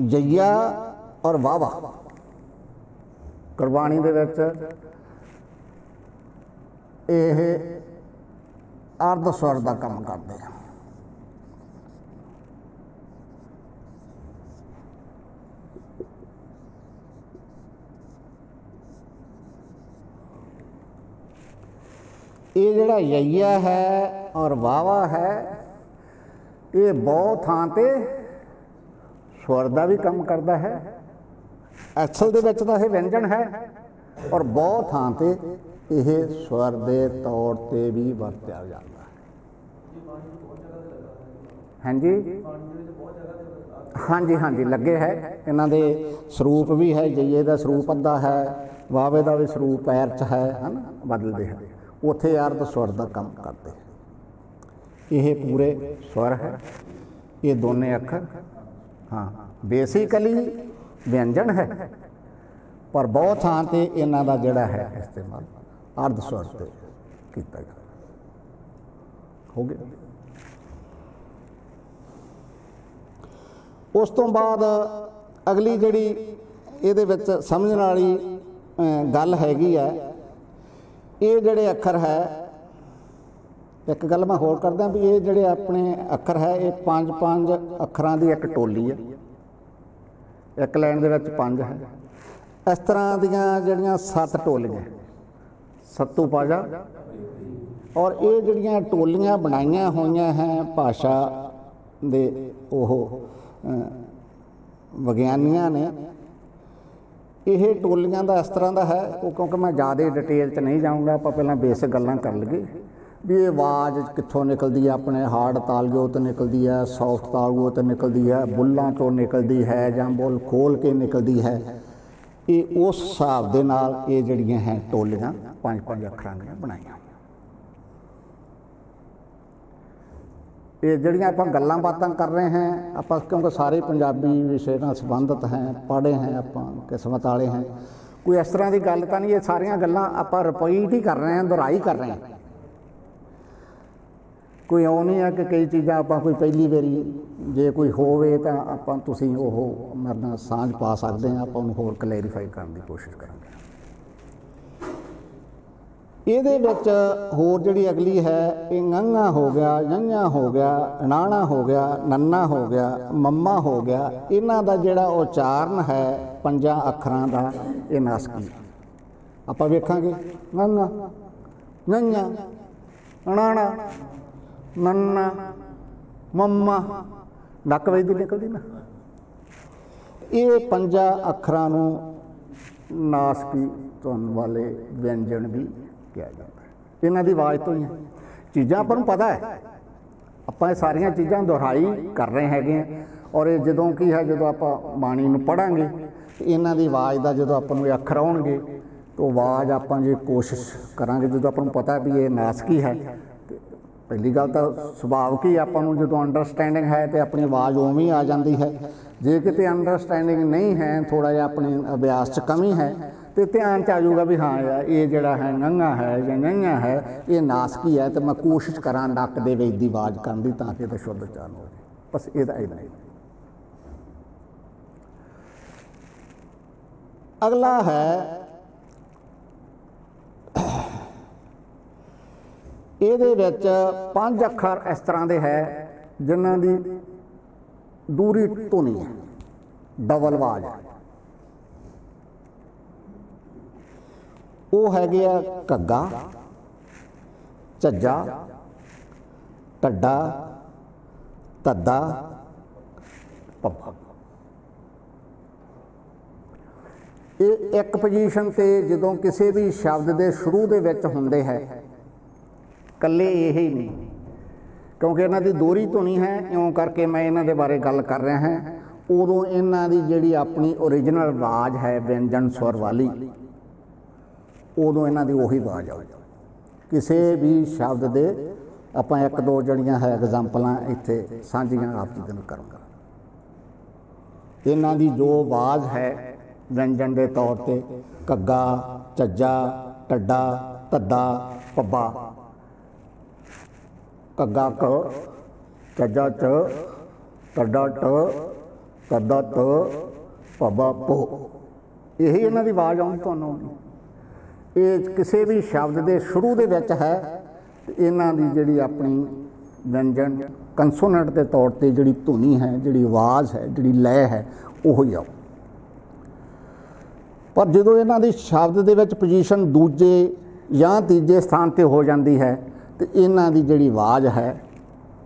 जइया और वावा गुरबाणी दे विच ਇਹ अर्ध स्वर का काम करते हैं। ये जिहड़ा यइया है और वावा है ये बहुत थां ते स्वर का भी काम करता है। असल दे विच तां ये व्यंजन है और बहुत थां ते यह स्वर के तौर पर भी वरत्या जाता है। हाँ जी, हाँ जी, हाँ जी लगे है। इन्हां दे स्वरूप भी है, जइए का स्वरूप अद्धा है, वावे का भी स्वरूप पैर च है ना, बदलते हैं। उत्थे अर्ध स्वर का काम करते हैं। यह पूरे स्वर है, ये दोने अखर हाँ बेसिकली व्यंजन है, पर बहुत थां ते इन्हां दा जिहड़ा है इस्तेमाल अर्ध स्वर से किया जाता हो गया। उस तो बाद अगली जिहड़ी इहदे विच समझण वाली गल हैगी है, ये जिहड़े अखर है, एक गल मैं होर करदा भी ये जिहड़े अपने अखर है ये पंज पंज अखरां दी एक टोली है। एक लाइन दे विच पंज है। इस तरह दीयां जिहड़ियां 7 टोलियां सत्तू पाजा और ये जिहड़ियां टोलियां बनाईयां होईयां हैं भाषा दे ओह विग्यानियां ने। यह टोलियां दा इस तरह का है, वो क्योंकि मैं ज़्यादा डिटेल च नहीं जाऊँगा, आप पहला बेसिक गल्लां कर लईए भी ये आवाज़ कित्थों निकलती है। अपने हार्ड तालगो तो निकलती है, सॉफ्ट तालगो तो निकलती है, बुल्लां चों निकलती है जां बुल खोल के निकलती है। ये उस हिसाब दे नाल ये जिहड़ियां हैं टोलियां 5-5 अखरां ਦੀਆਂ बनाईयां। ये जिहड़ियां आपां गल्लां बातां कर रहे हैं आपां, क्योंकि सारे पंजाबी विषय नाल संबंधित हैं, पढ़े हैं आपां, किस्मत वाले हैं। कोई इस तरह की गल तां नहीं, ये सारियां गल्लां आपां रिपीट ही कर रहे हैं, दोहराई कर रहे हैं। कोई इउं नहीं है कि कई चीज़ां आपां कोई पहली बारी जे कोई होवे तां आपां तुसीं ओह मेरे नाल सांझ पा सकते हैं, आपां उहनूं होर क्लैरीफाई करने की कोशिश करांगे। ਇਹਦੇ ਵਿੱਚ ਹੋਰ ਜਿਹੜੀ ਅਗਲੀ ਹੈ ਇਹ ङङਾ हो गया, ञञा हो गया, णाणा हो गया, नन्ना हो गया, मम्मा हो गया। ਇਹਨਾਂ ਦਾ ਜਿਹੜਾ ਉਚਾਰਨ ਹੈ 5 ਅੱਖਰਾਂ ਦਾ ਇਹ ਨਾਸਕੀ ਆਪਾਂ ਵੇਖਾਂਗੇ। ङङा, ञञा, णाणा, नन्ना, मम्मा, नक वजदी निकलदी ना। ਇਹ 5 ਅੱਖਰਾਂ ਨੂੰ ਨਾਸਕੀ ਧੁਨ वाले व्यंजन भी किया जाता है। इन्हां दी आवाज़ तो ही है चीज़ां आपां नूं पता है, आपां सारियां चीज़ां दोहराई कर रहे हैं। और ये जदों की है जदों आपां बाणी नूं पढ़ांगे इन्हां दी आवाज़ दा जदों आपां नूं अखर आउणगे तो आवाज़ आपां जे कोशिश करांगे, जदों आपां नूं पता भी ये नासकी है, पहली गल तो सुभाविक ही आपां नूं जदों अंडरस्टैंडिंग है तो अपनी आवाज़ उवें ही आ जाती है। जे किते अंडरस्टैंडिंग नहीं है, थोड़ा जिहा अपने अभ्यास च कमी है तो ध्यान च आ जाऊगा भी हाँ यार ये जिहड़ा है ङङा है या ञञा है ये नासकी है, तो मैं कोशिश करा नक दे विच दी आवाज़ करन दी तां कि इहदा शुद्ध उच्चारण हो जाए। बस इहदा इन्ना ही। अगला है ਇਹਦੇ ਵਿੱਚ 5 ਅੱਖਰ इस तरह के है जिन्हां दी दूरी धुनी है, डबल आवाज़ है। वो हैगे आ घग्गा, झज्जा, ढड्डा, धद्दा, पप्पा। ये एक पोजीशन ते जदों किसी भी शब्द के शुरू दे विच हुंदे है, कल्ले यही नहीं, क्योंकि इन्हां दी दोहरी धुनी है, इउं करके मैं इन्हां दे बारे गल कर रहा हैं। उदों इन्हां दी जिहड़ी अपनी ओरिजिनल आवाज़ है व्यंजन स्वर वाली, उदों इन्हां दी उही आवाज़ आउगी। किसी भी शब्द दे आपां 1-2 जड़ियां है एग्जाम्पलां इत्थे सांझियां आप जी नाल करूँगा। इन्हां दी जो आवाज़ है व्यंजन के तौर पर घग्गा, झज्जा, ढड्डा, धद्दा, पब्बा। घग्गा क, ਚੱਜਾ ਚ, ਟੱਡਾ ਟ, ਤੱਦਾ ਤ, ਭੱਬਾ ਪੋ। ਇਹੀ ਇਹਨਾਂ ਦੀ ਆਵਾਜ਼ ਆਉਣੀ ਤੁਹਾਨੂੰ ਆਉਂਦੀ। ਇਹ ਕਿਸੇ ਵੀ ਸ਼ਬਦ ਦੇ ਸ਼ੁਰੂ ਦੇ ਵਿੱਚ ਹੈ ਤੇ ਇਹਨਾਂ ਦੀ ਜਿਹੜੀ ਆਪਣੀ ਵਿਅੰਜਨ ਕੰਸੋਨੈਂਟ ਦੇ ਤੌਰ ਤੇ ਜਿਹੜੀ ਧੁਨੀ ਹੈ, ਜਿਹੜੀ ਆਵਾਜ਼ ਹੈ, ਜਿਹੜੀ ਲੈਅ ਹੈ, ਉਹ ਹੀ ਆਉ। ਪਰ ਜਦੋਂ ਇਹਨਾਂ ਦੀ ਸ਼ਬਦ ਦੇ ਵਿੱਚ ਪੋਜੀਸ਼ਨ ਦੂਜੇ ਜਾਂ ਤੀਜੇ ਸਥਾਨ ਤੇ ਹੋ ਜਾਂਦੀ ਹੈ ਤੇ ਇਹਨਾਂ ਦੀ ਜਿਹੜੀ ਆਵਾਜ਼ ਹੈ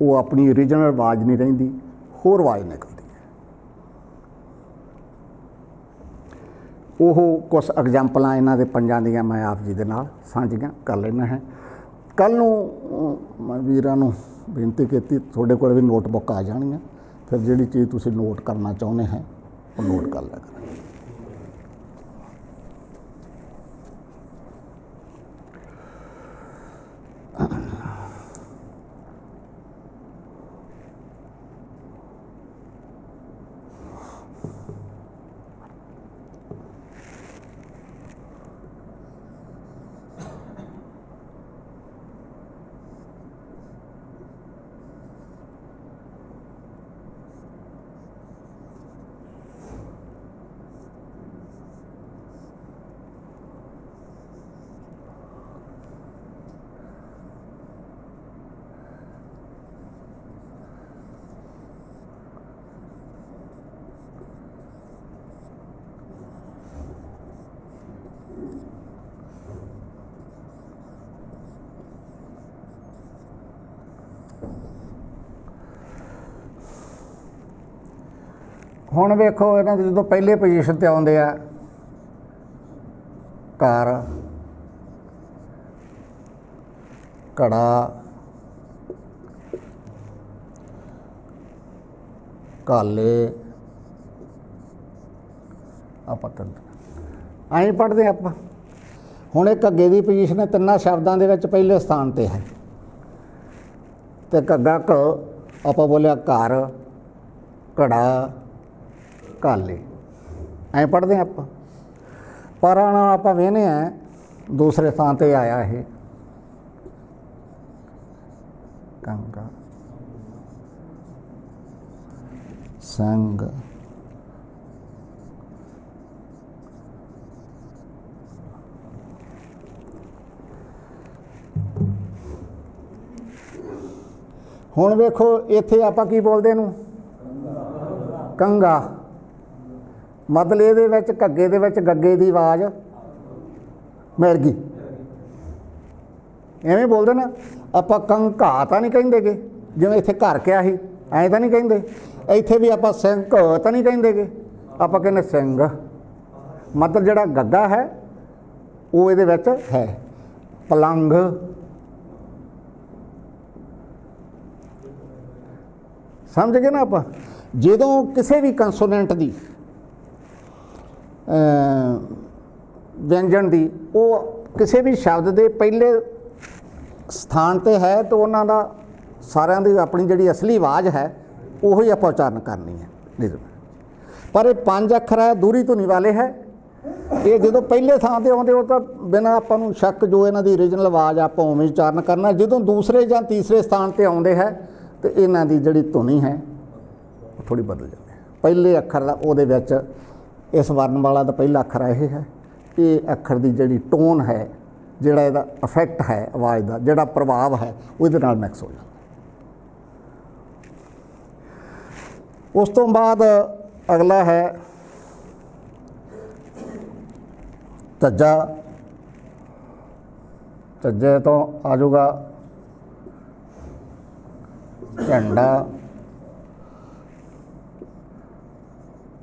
ਉਹ ਆਪਣੀ ਓਰੀਜਨਲ ਆਵਾਜ਼ ਨਹੀਂ ਰਹਿੰਦੀ, ਹੋਰ ਆਵਾਜ਼ ਨਿਕਲਦੀ ਹੈ। ਉਹ ਕੁਛ ਐਗਜ਼ਾਮਪਲਾਂ ਇਹਨਾਂ ਦੇ ਪੰਜਾਂ ਦੀਆਂ ਮੈਂ ਆਪ ਜੀ ਦੇ ਨਾਲ ਸਾਂਝੀਆਂ ਕਰ ਲੈਣਾ ਹੈ। ਕੱਲ੍ਹ ਨੂੰ ਮੈਂ ਵੀਰਾਂ ਨੂੰ ਬੇਨਤੀ ਕੀਤੀ, ਤੁਹਾਡੇ ਕੋਲ ਵੀ ਨੋਟਬੁੱਕ ਆ ਜਾਣਗੀਆਂ, ਫਿਰ ਜਿਹੜੀ ਚੀਜ਼ ਤੁਸੀਂ ਨੋਟ ਕਰਨਾ ਚਾਹੁੰਦੇ ਹੈ ਉਹ ਨੋਟ ਕਰ ਲਿਆ ਕਰਾਂਗੇ। ਹੁਣ ਵੇਖੋ ਇਹਨਾਂ ਦੇ ਜਦੋਂ ਪਹਿਲੇ ਪੋਜੀਸ਼ਨ ਤੇ ਆਉਂਦੇ ਆ, ਘਰ, ਘੜਾ, ਕਾਲੇ, ਆਪਾਂ ਐਂ ਪੜ੍ਹਦੇ ਆਪਾਂ। ਹੁਣ ਇਹ ਘੱਗੇ ਦੀ ਪੋਜੀਸ਼ਨ ਹੈ ਤਿੰਨਾਂ ਸ਼ਬਦਾਂ ਦੇ ਵਿੱਚ ਪਹਿਲੇ ਸਥਾਨ ਤੇ ਹੈ ਤੇ ਘੱਗਾ ਕ ਆਪਾਂ ਬੋਲਿਆ ਘਰ, ਘੜਾ, ਕਾਲੇ, ਐਂ ਪੜ੍ਹਦੇ ਆਪਾਂ। ਪਰ ਹੁਣ ਆਪਾਂ ਵੇਖਦੇ ਹਾਂ ਦੂਸਰੇ ਥਾਂ ਤੇ ਆਇਆ ਇਹ ਕੰਗਾ, ਸੰਗ, ਹੁਣ ਵੇਖੋ ਇੱਥੇ ਆਪਾਂ ਕੀ ਬੋਲਦੇ ਇਹਨੂੰ, ਕੰਗਾ। ਮਤਲਬ ਇਹਦੇ ਵਿੱਚ ਘੱਗੇ ਦੇ ਵਿੱਚ ਗੱਗੇ ਦੀ ਆਵਾਜ਼ ਮਿਲ ਗਈ, ਐਵੇਂ ਬੋਲਦੇ ਨਾ ਆਪਾਂ। ਕੰਘਾ ਤਾਂ ਨਹੀਂ ਕਹਿੰਦੇ ਗੇ, ਜਿਵੇਂ ਇੱਥੇ ਘਰ ਕਿਹਾ ਸੀ ਐਂ ਤਾਂ ਨਹੀਂ ਕਹਿੰਦੇ। ਇੱਥੇ ਵੀ ਆਪਾਂ ਸਿੰਘ ਤਾਂ ਨਹੀਂ ਕਹਿੰਦੇ ਗੇ, ਆਪਾਂ ਕਹਿੰਦੇ ਸਿੰਘ। ਮਤਲਬ ਜਿਹੜਾ ਗੱਗਾ ਹੈ ਉਹ ਇਹਦੇ ਵਿੱਚ ਹੈ। ਪਲੰਗ, ਸਮਝ ਗਏ ਨਾ ਆਪਾਂ। ਜਦੋਂ ਕਿਸੇ ਵੀ ਕੰਸੋਨੈਂਟ ਦੀ ਵਿਅੰਜਨ ਦੀ ਉਹ ਕਿਸੇ ਵੀ ਸ਼ਬਦ ਦੇ ਪਹਿਲੇ ਸਥਾਨ ਤੇ ਹੈ ਤਾਂ ਉਹਨਾਂ ਦਾ ਸਾਰਿਆਂ ਦੀ ਆਪਣੀ ਜਿਹੜੀ ਅਸਲੀ ਆਵਾਜ਼ ਹੈ ਉਹੀ ਆਪਾਂ ਉਚਾਰਨ ਕਰਨੀ ਹੈ। ਪਰ ਇਹ 5 ਅੱਖਰ ਹੈ, ਦੂਰੀ ਧੁਨੀ ਵਾਲੇ ਹੈ। ਇਹ ਜਦੋਂ ਪਹਿਲੇ ਥਾਂ ਤੇ ਆਉਂਦੇ ਉਹ ਤਾਂ ਬਿਨਾਂ ਆਪਾਂ ਨੂੰ ਸ਼ੱਕ ਜੋ ਇਹਨਾਂ ਦੀ ਓਰੀਜਨਲ ਆਵਾਜ਼ ਆਪਾਂ ਉਵੇਂ ਉਚਾਰਨ ਕਰਨਾ। ਜਦੋਂ ਦੂਸਰੇ ਜਾਂ ਤੀਸਰੇ ਸਥਾਨ ਤੇ ਆਉਂਦੇ ਹੈ ਤੇ ਇਹਨਾਂ ਦੀ ਜਿਹੜੀ ਧੁਨੀ ਹੈ ਉਹ ਥੋੜ੍ਹੀ ਬਦਲ ਜਾਂਦੀ ਹੈ। ਪਹਿਲੇ ਅੱਖਰ ਦਾ ਉਹਦੇ ਵਿੱਚ ਇਸ ਵਰਨਮਾਲਾ ਦਾ ਪਹਿਲਾ ਅੱਖਰ ਇਹ ਹੈ। ਇਹ ਅੱਖਰ ਦੀ ਜਿਹੜੀ ਟੋਨ ਹੈ, ਜਿਹੜਾ ਇਹਦਾ ਇਫੈਕਟ ਹੈ ਆਵਾਜ਼ ਦਾ, ਜਿਹੜਾ ਪ੍ਰਭਾਵ ਹੈ ਉਹਦੇ ਨਾਲ ਮਿਕਸ ਹੋ ਜਾਂਦਾ। ਉਸ ਤੋਂ ਬਾਅਦ ਅਗਲਾ ਹੈ ਝੱਜਾ। ਝੱਜੇ ਤੋਂ ਆ ਜਾਊਗਾ ਝੰਡਾ।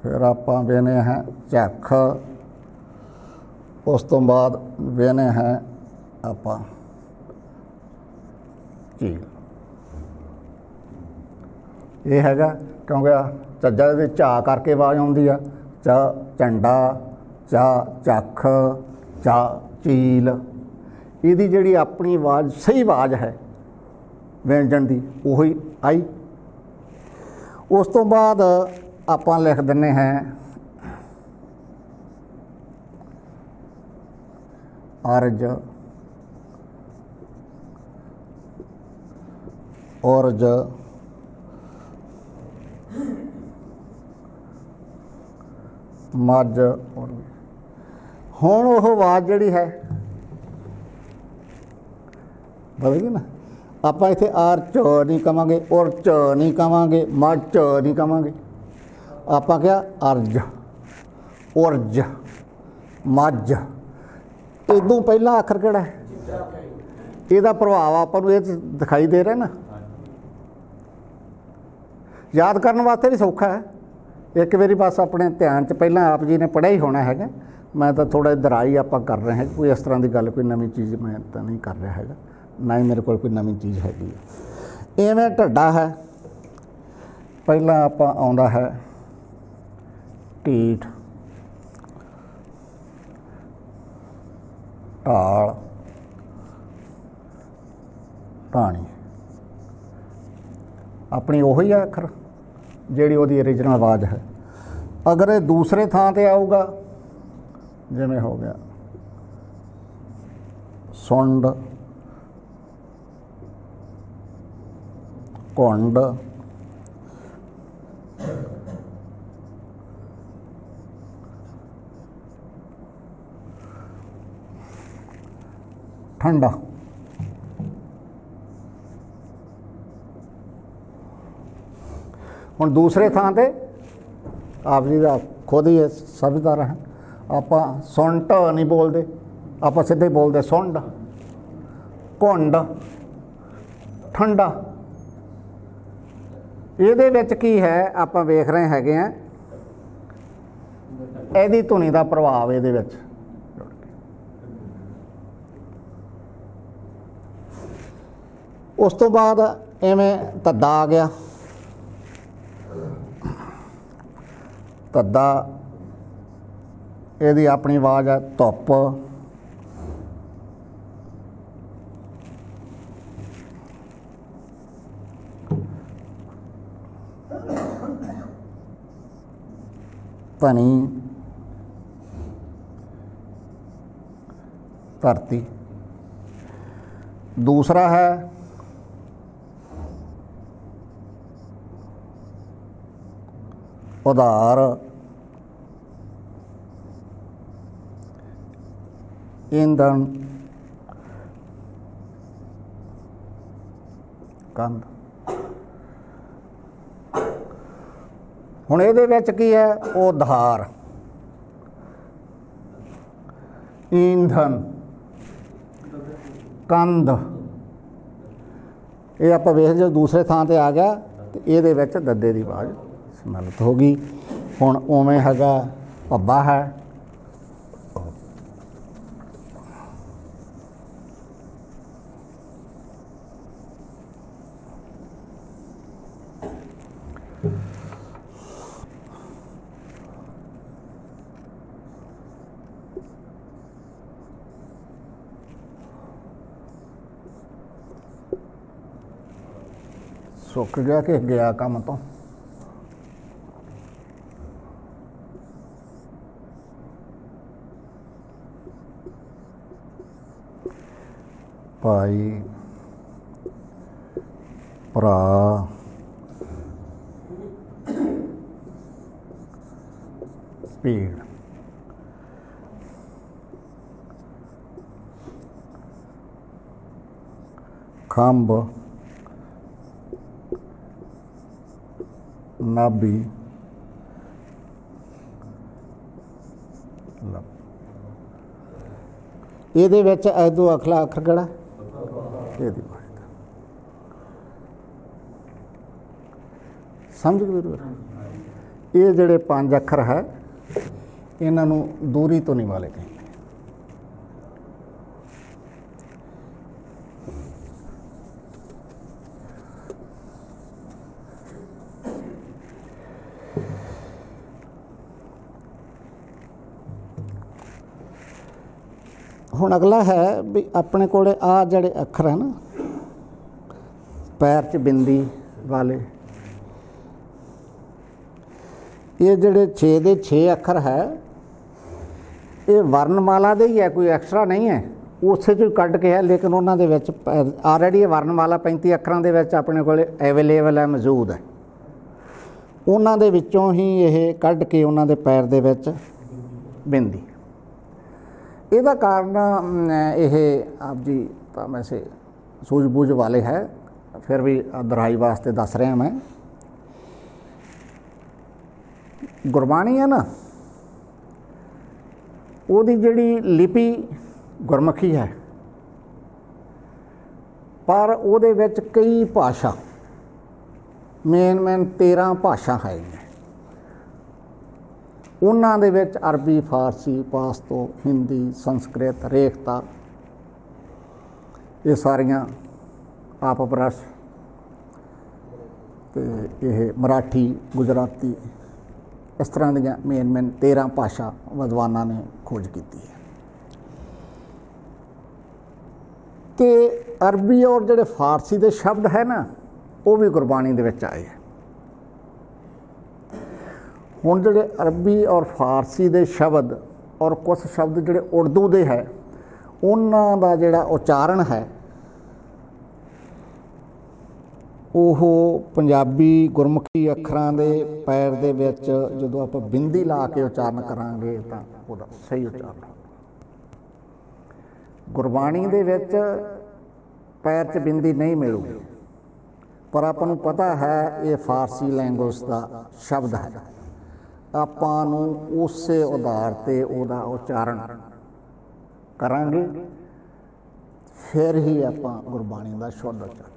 ਫਿਰ ਆਪਾਂ ਵੇਖਦੇ ਹਾਂ ਝੱਖ। ਉਸ ਤੋਂ ਬਾਅਦ ਵੇਖਦੇ ਹਾਂ ਆਪਾਂ ਝੀਲ। ਇਹ ਹੈਗਾ ਕਿਉਂਕਿ ਝੱਜਾ ਦੇ ਝਾ ਕਰਕੇ ਆਵਾਜ਼ ਆਉਂਦੀ ਆ। ਚ, ਝੰਡਾ, ਚਾ, ਝੱਖ, ਚਾ, ਝੀਲ। ਇਹਦੀ ਜਿਹੜੀ ਆਪਣੀ ਆਵਾਜ਼ ਸਹੀ ਆਵਾਜ਼ ਹੈ ਵਿਅੰਜਨ ਦੀ ਉਹੀ ਆਈ। ਉਸ ਤੋਂ ਬਾਅਦ ਆਪਾਂ ਲਿਖ ਦਿੰਦੇ ਹਾਂ ਅਰਜ, ਔਰਜ, मझ। हुण वो आवाज़ जिहड़ी है बदल गई ना। आप इत्थे आर च नहीं कहांगे, उर च नहीं कहांगे, मझ नहीं कहांगे। आप क्या अर्ज, उर्ज, मझ। इदों पहला अखर किहड़ा है? ਇਹਦਾ प्रभाव ਆਪਾਂ ਨੂੰ ਇਹ दिखाई दे रहा ना। याद करने वास्ते भी सौखा है। एक बारी बस अपने ध्यान च पहला आप जी ने पढ़िया ही होना है। मैं तो थोड़ा दराई आप कर रहे हैं, कोई इस तरह की गल कोई नवी चीज़ मैं तो नहीं कर रहा है, ना ही मेरे को कोई नवी चीज़ हैगी। इवें ढड्डा है, पहला आप आउंदा है ढीठ, ढाल, ढाणी। अपनी उही है अखर जिहड़ी उहदी ओरिजिनल आवाज़ है। अगर ये दूसरे थां ते आऊगा, जिवें हो गया सुंड, घुंड, ठंडा। हुण दूसरे थां ते आप जी का खुद ही समझदार है। आप सुंड नहीं बोलते, आप सीधे बोलते सुंड, घुंड, ठंडा। ਇਹਦੇ ਵਿੱਚ ਕੀ ਹੈ ਆਪਾਂ ਵੇਖ ਰਹੇ ਹੈਗੇ ਆ, ਇਹਦੀ ਧੁਨੀ ਦਾ ਪ੍ਰਭਾਵ ਇਹਦੇ ਵਿੱਚ। ਉਸ ਤੋਂ ਬਾਅਦ ਐਵੇਂ ਧੱਦਾ ਆ ਗਿਆ। ਧੱਦਾ ਇਹਦੀ ਆਪਣੀ ਆਵਾਜ਼ ਹੈ ਧੁੱਪ, ਧਨੀ, ਧਰਤੀ। दूसरा है उधार, ईंधन, कंध। हुण इहदे विच की है उधार, ईंधन, कंध। ये आप वेख जो दूसरे थां ते आ गया तो ये दद्दे की आवाज़ समर्थ हो गई। हुण उवें हैगा भब्बा है, सुक गया कि गया काम तो। भाई, भरा, भीड़, खंभ, नाभि, ਇਹਦੇ ਵਿੱਚ ਐਦੋ ਅਖਲਾ ਅੱਖਰ ਕਿਹੜਾ? ਇਹਦੀ ਸਮਝ ਗਏ? ਇਹ ਜਿਹੜੇ 5 ਅੱਖਰ ਹੈ ਇਹਨਾਂ ਨੂੰ ਦੂਰੀ ਧੁਨੀ ਵਾਲੇ ਕਹਿੰਦੇ। हुण अगला है भी अपने को आ जड़े अखर है ना पैर च बिंदी वाले, ये जड़े 6 के 6 अखर है ये वर्णमाला दे ही है, कोई एक्सट्रा नहीं है, उस कट के है। लेकिन उन्होंने ऑलरेडी वर्णमाला 35 अखरां दे विच अपने को अवेलेबल है, मौजूद है। ਉਹਨਾਂ ਦੇ ਵਿੱਚੋਂ ਹੀ ਇਹ ਕੱਢ ਕੇ ਉਹਨਾਂ ਦੇ ਪੈਰ ਦੇ ਵਿੱਚ ਬਿੰਦੀ। ਇਹਦਾ ਕਾਰਨ ਇਹ ਆਪ ਜੀ ਤਾਂ ਵੈਸੇ ਸੂਝ-ਬੂਝ ਵਾਲੇ ਹੈ, ਫਿਰ ਵੀ ਦੁਹਰਾਈ ਵਾਸਤੇ ਦੱਸ ਰਿਹਾ ਮੈਂ। ਗੁਰਬਾਣੀ ਹੈ ਨਾ, ਉਹਦੀ ਜਿਹੜੀ ਲਿਪੀ ਗੁਰਮੁਖੀ ਹੈ, ਪਰ ਉਹਦੇ ਵਿੱਚ ਕਈ ਭਾਸ਼ਾ ਮੇਨ 13 ਭਾਸ਼ਾ ਹੈਗੀਆਂ। ਉਹਨਾਂ ਦੇ ਵਿੱਚ ਅਰਬੀ, ਫਾਰਸੀ, ਪਾਸ਼ਤੋ, ਹਿੰਦੀ, ਸੰਸਕ੍ਰਿਤ, ਰੇਖਤਾ, ਇਹ ਸਾਰੀਆਂ ਆਪਭ੍ਰਸ਼, ਤੇ ਇਹ ਮਰਾਠੀ, ਗੁਜਰਾਤੀ, ਇਸ ਤਰ੍ਹਾਂ ਦੀਆਂ ਮੇਨ 13 ਭਾਸ਼ਾ ਵਿਦਵਾਨਾਂ ਨੇ ਖੋਜ ਕੀਤੀ ਹੈ। ਤੇ ਅਰਬੀ ਔਰ ਜਿਹੜੇ ਫਾਰਸੀ ਦੇ ਸ਼ਬਦ ਹੈ ਨਾ, ਉਹ ਵੀ ਗੁਰਬਾਣੀ ਦੇ ਵਿੱਚ ਆਏ ਹੈ। ਹੁਣ ਜਿਹੜੇ ਅਰਬੀ ਔਰ ਫਾਰਸੀ ਦੇ ਸ਼ਬਦ ਔਰ ਕੁਝ ਸ਼ਬਦ ਜਿਹੜੇ ਉਰਦੂ ਦੇ ਹੈ, ਉਹਨਾਂ ਦਾ ਜਿਹੜਾ ਉਚਾਰਨ ਹੈ ਉਹ ਪੰਜਾਬੀ ਗੁਰਮੁਖੀ ਅੱਖਰਾਂ ਦੇ ਪੈਰ ਦੇ ਵਿੱਚ ਜਦੋਂ ਆਪਾਂ ਬਿੰਦੀ ਲਾ ਕੇ ਉਚਾਰਨ ਕਰਾਂਗੇ ਤਾਂ ਉਹਦਾ ਸਹੀ ਉਚਾਰਨ ਹੋਵੇਗਾ। ਗੁਰਬਾਣੀ ਦੇ ਵਿੱਚ ਪੈਰ 'ਚ ਬਿੰਦੀ ਨਹੀਂ ਮਿਲੂਗੀ, ਪਰ ਆਪਾਂ ਨੂੰ ਪਤਾ ਹੈ ਇਹ ਫਾਰਸੀ ਲੈਂਗੁਏਜ ਦਾ ਸ਼ਬਦ ਹੈ। ਆਪਾਂ ਨੂੰ ਉਸੇ ਆਧਾਰ 'ਤੇ ਉਹਦਾ ਉਚਾਰਨ ਕਰਾਂਗੇ, ਫਿਰ ਹੀ ਆਪਾਂ ਗੁਰਬਾਣੀ ਦਾ ਸ਼ੁੱਧ ਉਚਾਰਨ,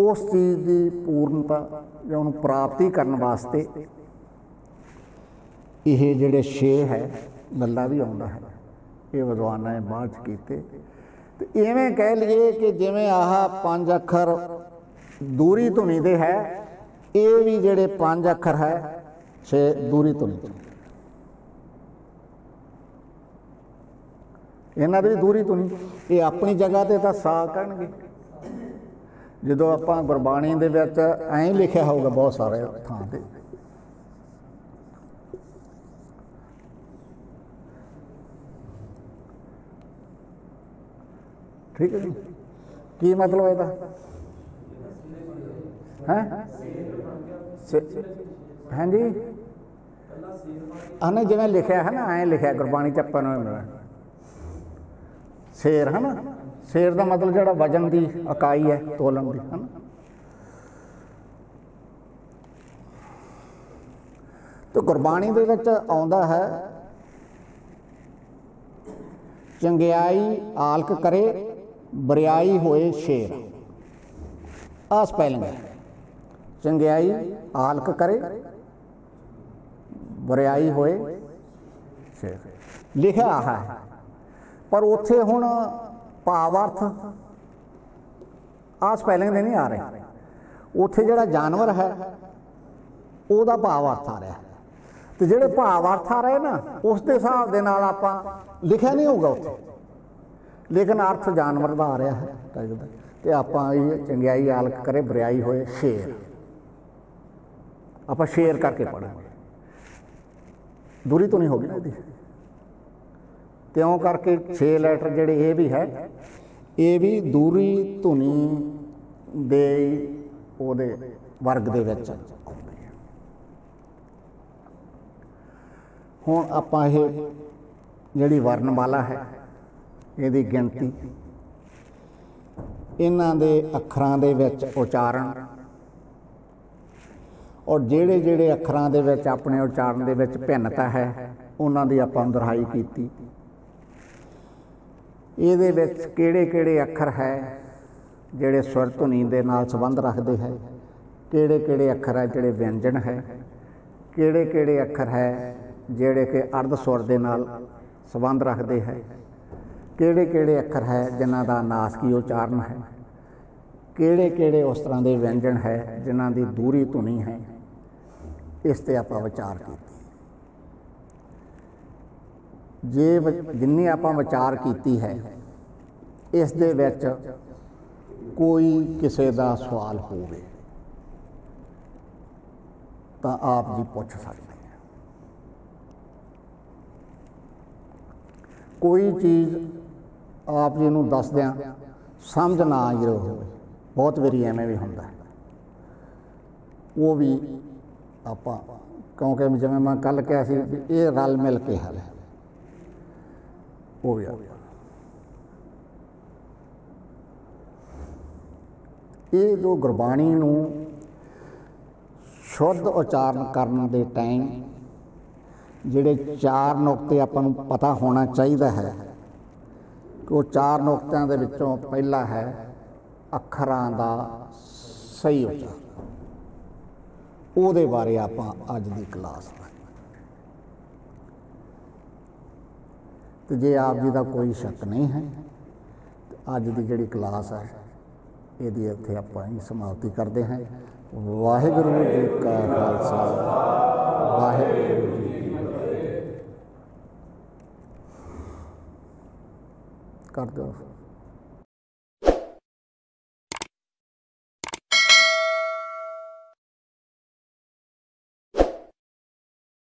ਉਸ ਚੀਜ਼ ਦੀ ਪੂਰਨਤਾ ਜਾਂ ਉਹਨੂੰ ਪ੍ਰਾਪਤੀ ਕਰਨ ਵਾਸਤੇ ਇਹ ਜਿਹੜੇ 6 ਹੈ ਲੱਲਾ ਵੀ ਆਉਂਦਾ ਹੈ, ਇਹ ਵਿਦਵਾਨਾਂ ਨੇ ਬਾਅਦ 'ਚ ਕੀਤੇ। ਤੇ ਇਵੇਂ ਕਹਿ ਲਈਏ ਕਿ ਜਿਵੇਂ ਆਹ 5 ਅੱਖਰ ਦੂਰੀ ਧੁਨੀ ਦੇ ਹੈ, ਇਹ ਵੀ ਜਿਹੜੇ 5 ਅੱਖਰ ਹੈ 6 ਦੂਰੀ ਧੁਨੀ ਦੇ, ਇਹਨਾਂ ਦੀ ਵੀ ਦੂਰੀ ਧੁਨੀ। ਇਹ ਆਪਣੀ ਜਗ੍ਹਾ 'ਤੇ ਤਾਂ ਸਾ ਕਰਨਗੇ। ਜਦੋਂ ਆਪਾਂ ਗੁਰਬਾਣੀ ਦੇ ਵਿੱਚ ਐਂ ਲਿਖਿਆ ਹੋਊਗਾ ਬਹੁਤ ਸਾਰੇ ਥਾਂ 'ਤੇ, ਠੀਕ ਹੈ ਜੀ। ਕੀ ਮਤਲਬ ਇਹਦਾ ਹੈ? ਹਾਂਜੀ ਆਨੇ ਜਿਵੇਂ ਲਿਖਿਆ ਹੈ ਨਾ, ਐਂ ਲਿਖਿਆ ਗੁਰਬਾਣੀ 'ਚ ਆਪਾਂ ਨੂੰ ਸ਼ੇਰ ਹੈ ਨਾ। ਸ਼ੇਰ ਦਾ ਮਤਲਬ ਜਿਹੜਾ ਵਜਨ ਦੀ ਇਕਾਈ ਹੈ, ਤੋਲਣ ਦੀ, ਹੈ ਨਾ। ਤੇ ਗੁਰਬਾਣੀ ਦੇ ਵਿੱਚ ਆਉਂਦਾ ਹੈ ਚੰਗਿਆਈ ਆਲਕ ਕਰੇ ਬਰਿਆਈ ਹੋਏ ਸ਼ੇਰ। ਆਹ ਸਪੈਲਿੰਗ ਹੈ, ਚੰਗਿਆਈ ਆਲਕ ਕਰੇ ਬਰਿਆਈ ਹੋਏ ਸ਼ੇਰ, ਲਿਖਿਆ ਆਹ ਹੈ। ਪਰ ਉੱਥੇ ਹੁਣ ਭਾਵਾਰਥ ਆਹ ਸਪੈਲਿੰਗ ਦੇ ਨਹੀਂ ਆ ਰਹੇ। ਉੱਥੇ ਜਿਹੜਾ ਜਾਨਵਰ ਹੈ ਉਹਦਾ ਭਾਵਾਰਥ ਆ ਰਿਹਾ, ਤੇ ਜਿਹੜੇ ਭਾਵਾਰਥ ਆ ਰਹੇ ਨਾ ਉਸ ਦੇ ਹਿਸਾਬ ਦੇ ਨਾਲ ਆਪਾਂ ਲਿਖਿਆ ਨਹੀਂ ਹੋਊਗਾ ਉੱਥੇ, ਲੇਕਿਨ ਅਰਥ ਜਾਨਵਰ ਦਾ ਆ ਰਿਹਾ ਹੈ। ਤੇ ਆਪਾਂ ਇਹ ਚੰਗਿਆਈ ਆਲਕ ਕਰੇ ਬਰਿਆਈ ਹੋਏ ਸ਼ੇਰ, ਆਪਾਂ ਸ਼ੇਰ ਕਰਕੇ ਪੜਾਂਗੇ। ਦੂਰੀ ਤੋਂ ਨਹੀਂ ਹੋਗੀ ਨਾ ਇਹਦੀ, ਤਿਉਂ ਕਰਕੇ 6 ਲੈਟਰ ਜਿਹੜੇ ਇਹ ਵੀ ਹੈ, ਇਹ ਵੀ ਦੂਰੀ ਧੁਨੀ ਦੇ ਉਹਦੇ ਵਰਗ ਦੇ ਵਿੱਚ ਆਉਂਦੇ ਹੈ। ਹੁਣ ਆਪਾਂ ਇਹ ਜਿਹੜੀ ਵਰਨਮਾਲਾ ਹੈ ਇਹਦੀ ਗਿਣਤੀ, ਇਹਨਾਂ ਦੇ ਅੱਖਰਾਂ ਦੇ ਵਿੱਚ ਉਚਾਰਨ, ਔਰ ਜਿਹੜੇ ਜਿਹੜੇ ਅੱਖਰਾਂ ਦੇ ਵਿੱਚ ਆਪਣੇ ਉਚਾਰਨ ਦੇ ਵਿੱਚ ਭਿੰਨਤਾ ਹੈ ਉਹਨਾਂ ਦੀ ਆਪਾਂ ਦੁਹਰਾਈ ਕੀਤੀ। ਇਹਦੇ ਵਿੱਚ ਕਿਹੜੇ ਕਿਹੜੇ ਅੱਖਰ ਹੈ ਜਿਹੜੇ ਸਵਰ ਧੁਨੀ ਦੇ ਨਾਲ ਸੰਬੰਧ ਰੱਖਦੇ ਹੈ, ਕਿਹੜੇ ਕਿਹੜੇ ਅੱਖਰ ਹੈ ਜਿਹੜੇ ਵਿਅੰਜਨ ਹੈ, ਕਿਹੜੇ ਕਿਹੜੇ ਅੱਖਰ ਹੈ ਜਿਹੜੇ ਕਿ ਅਰਧ ਸਵਰ ਦੇ ਨਾਲ ਸੰਬੰਧ ਰੱਖਦੇ ਹੈ, ਕਿਹੜੇ ਕਿਹੜੇ ਅੱਖਰ ਹੈ ਜਿਨ੍ਹਾਂ ਦਾ ਨਾਸਕੀ ਉਚਾਰਨ ਹੈ, ਕਿਹੜੇ ਕਿਹੜੇ ਉਸ ਤਰ੍ਹਾਂ ਦੇ ਵਿਅੰਜਨ ਹੈ ਜਿਨ੍ਹਾਂ ਦੀ ਦੂਰੀ ਧੁਨੀ ਹੈ। ਇਸ 'ਤੇ ਆਪਾਂ ਵਿਚਾਰ ਕੀਤੀ। ਜੇ ਜਿੰਨੀ ਆਪਾਂ ਵਿਚਾਰ ਕੀਤੀ ਹੈ ਇਸ ਦੇ ਵਿੱਚ ਕੋਈ ਕਿਸੇ ਦਾ ਸਵਾਲ ਹੋਵੇ ਤਾਂ ਆਪ ਜੀ ਪੁੱਛ ਸਕਦੇ हैं। ਕੋਈ ਚੀਜ਼ ਆਪ ਜੀ ਨੂੰ ਦੱਸਦਿਆਂ ਸਮਝ ਨਾ ਆਈ ਹੋਵੇ, ਬਹੁਤ ਵਾਰੀ ਐਵੇਂ ਵੀ ਹੁੰਦਾ ਹੈ, ਉਹ ਵੀ ਆਪਾਂ क्योंकि जिवें मैं कल कहा सी भी ये रल मिल के हल है हो गया। ये जो गुरबाणी नूं शुद्ध उचारण करन दे टाइम जिहड़े 4 नुकते आपां नूं पता होना चाहिए है कि वो 4 नुकतिਆਂ ਦੇ ਵਿੱਚੋਂ ਪਹਿਲਾ है ਅੱਖਰਾਂ ਦਾ सही उचारण। ਉਹਦੇ ਬਾਰੇ ਆਪਾਂ ਅੱਜ ਦੀ ਕਲਾਸ ਤੇ ਜੇ ਆਪ ਜੀ ਦਾ ਕੋਈ ਸ਼ੱਕ ਨਹੀਂ ਹੈ ਤੇ ਅੱਜ ਦੀ ਜਿਹੜੀ ਕਲਾਸ ਹੈ ਇਹਦੀ ਇੱਥੇ ਆਪਾਂ ਹੀ ਸਮਾਪਤੀ ਕਰਦੇ ਹਾਂ। ਵਾਹਿਗੁਰੂ ਜੀ ਕਾ ਖਾਲਸਾ ਵਾਹਿਗੁਰੂ ਜੀ ਕੀ ਫਤਿਹ। ਕਰ ਦਿਓ।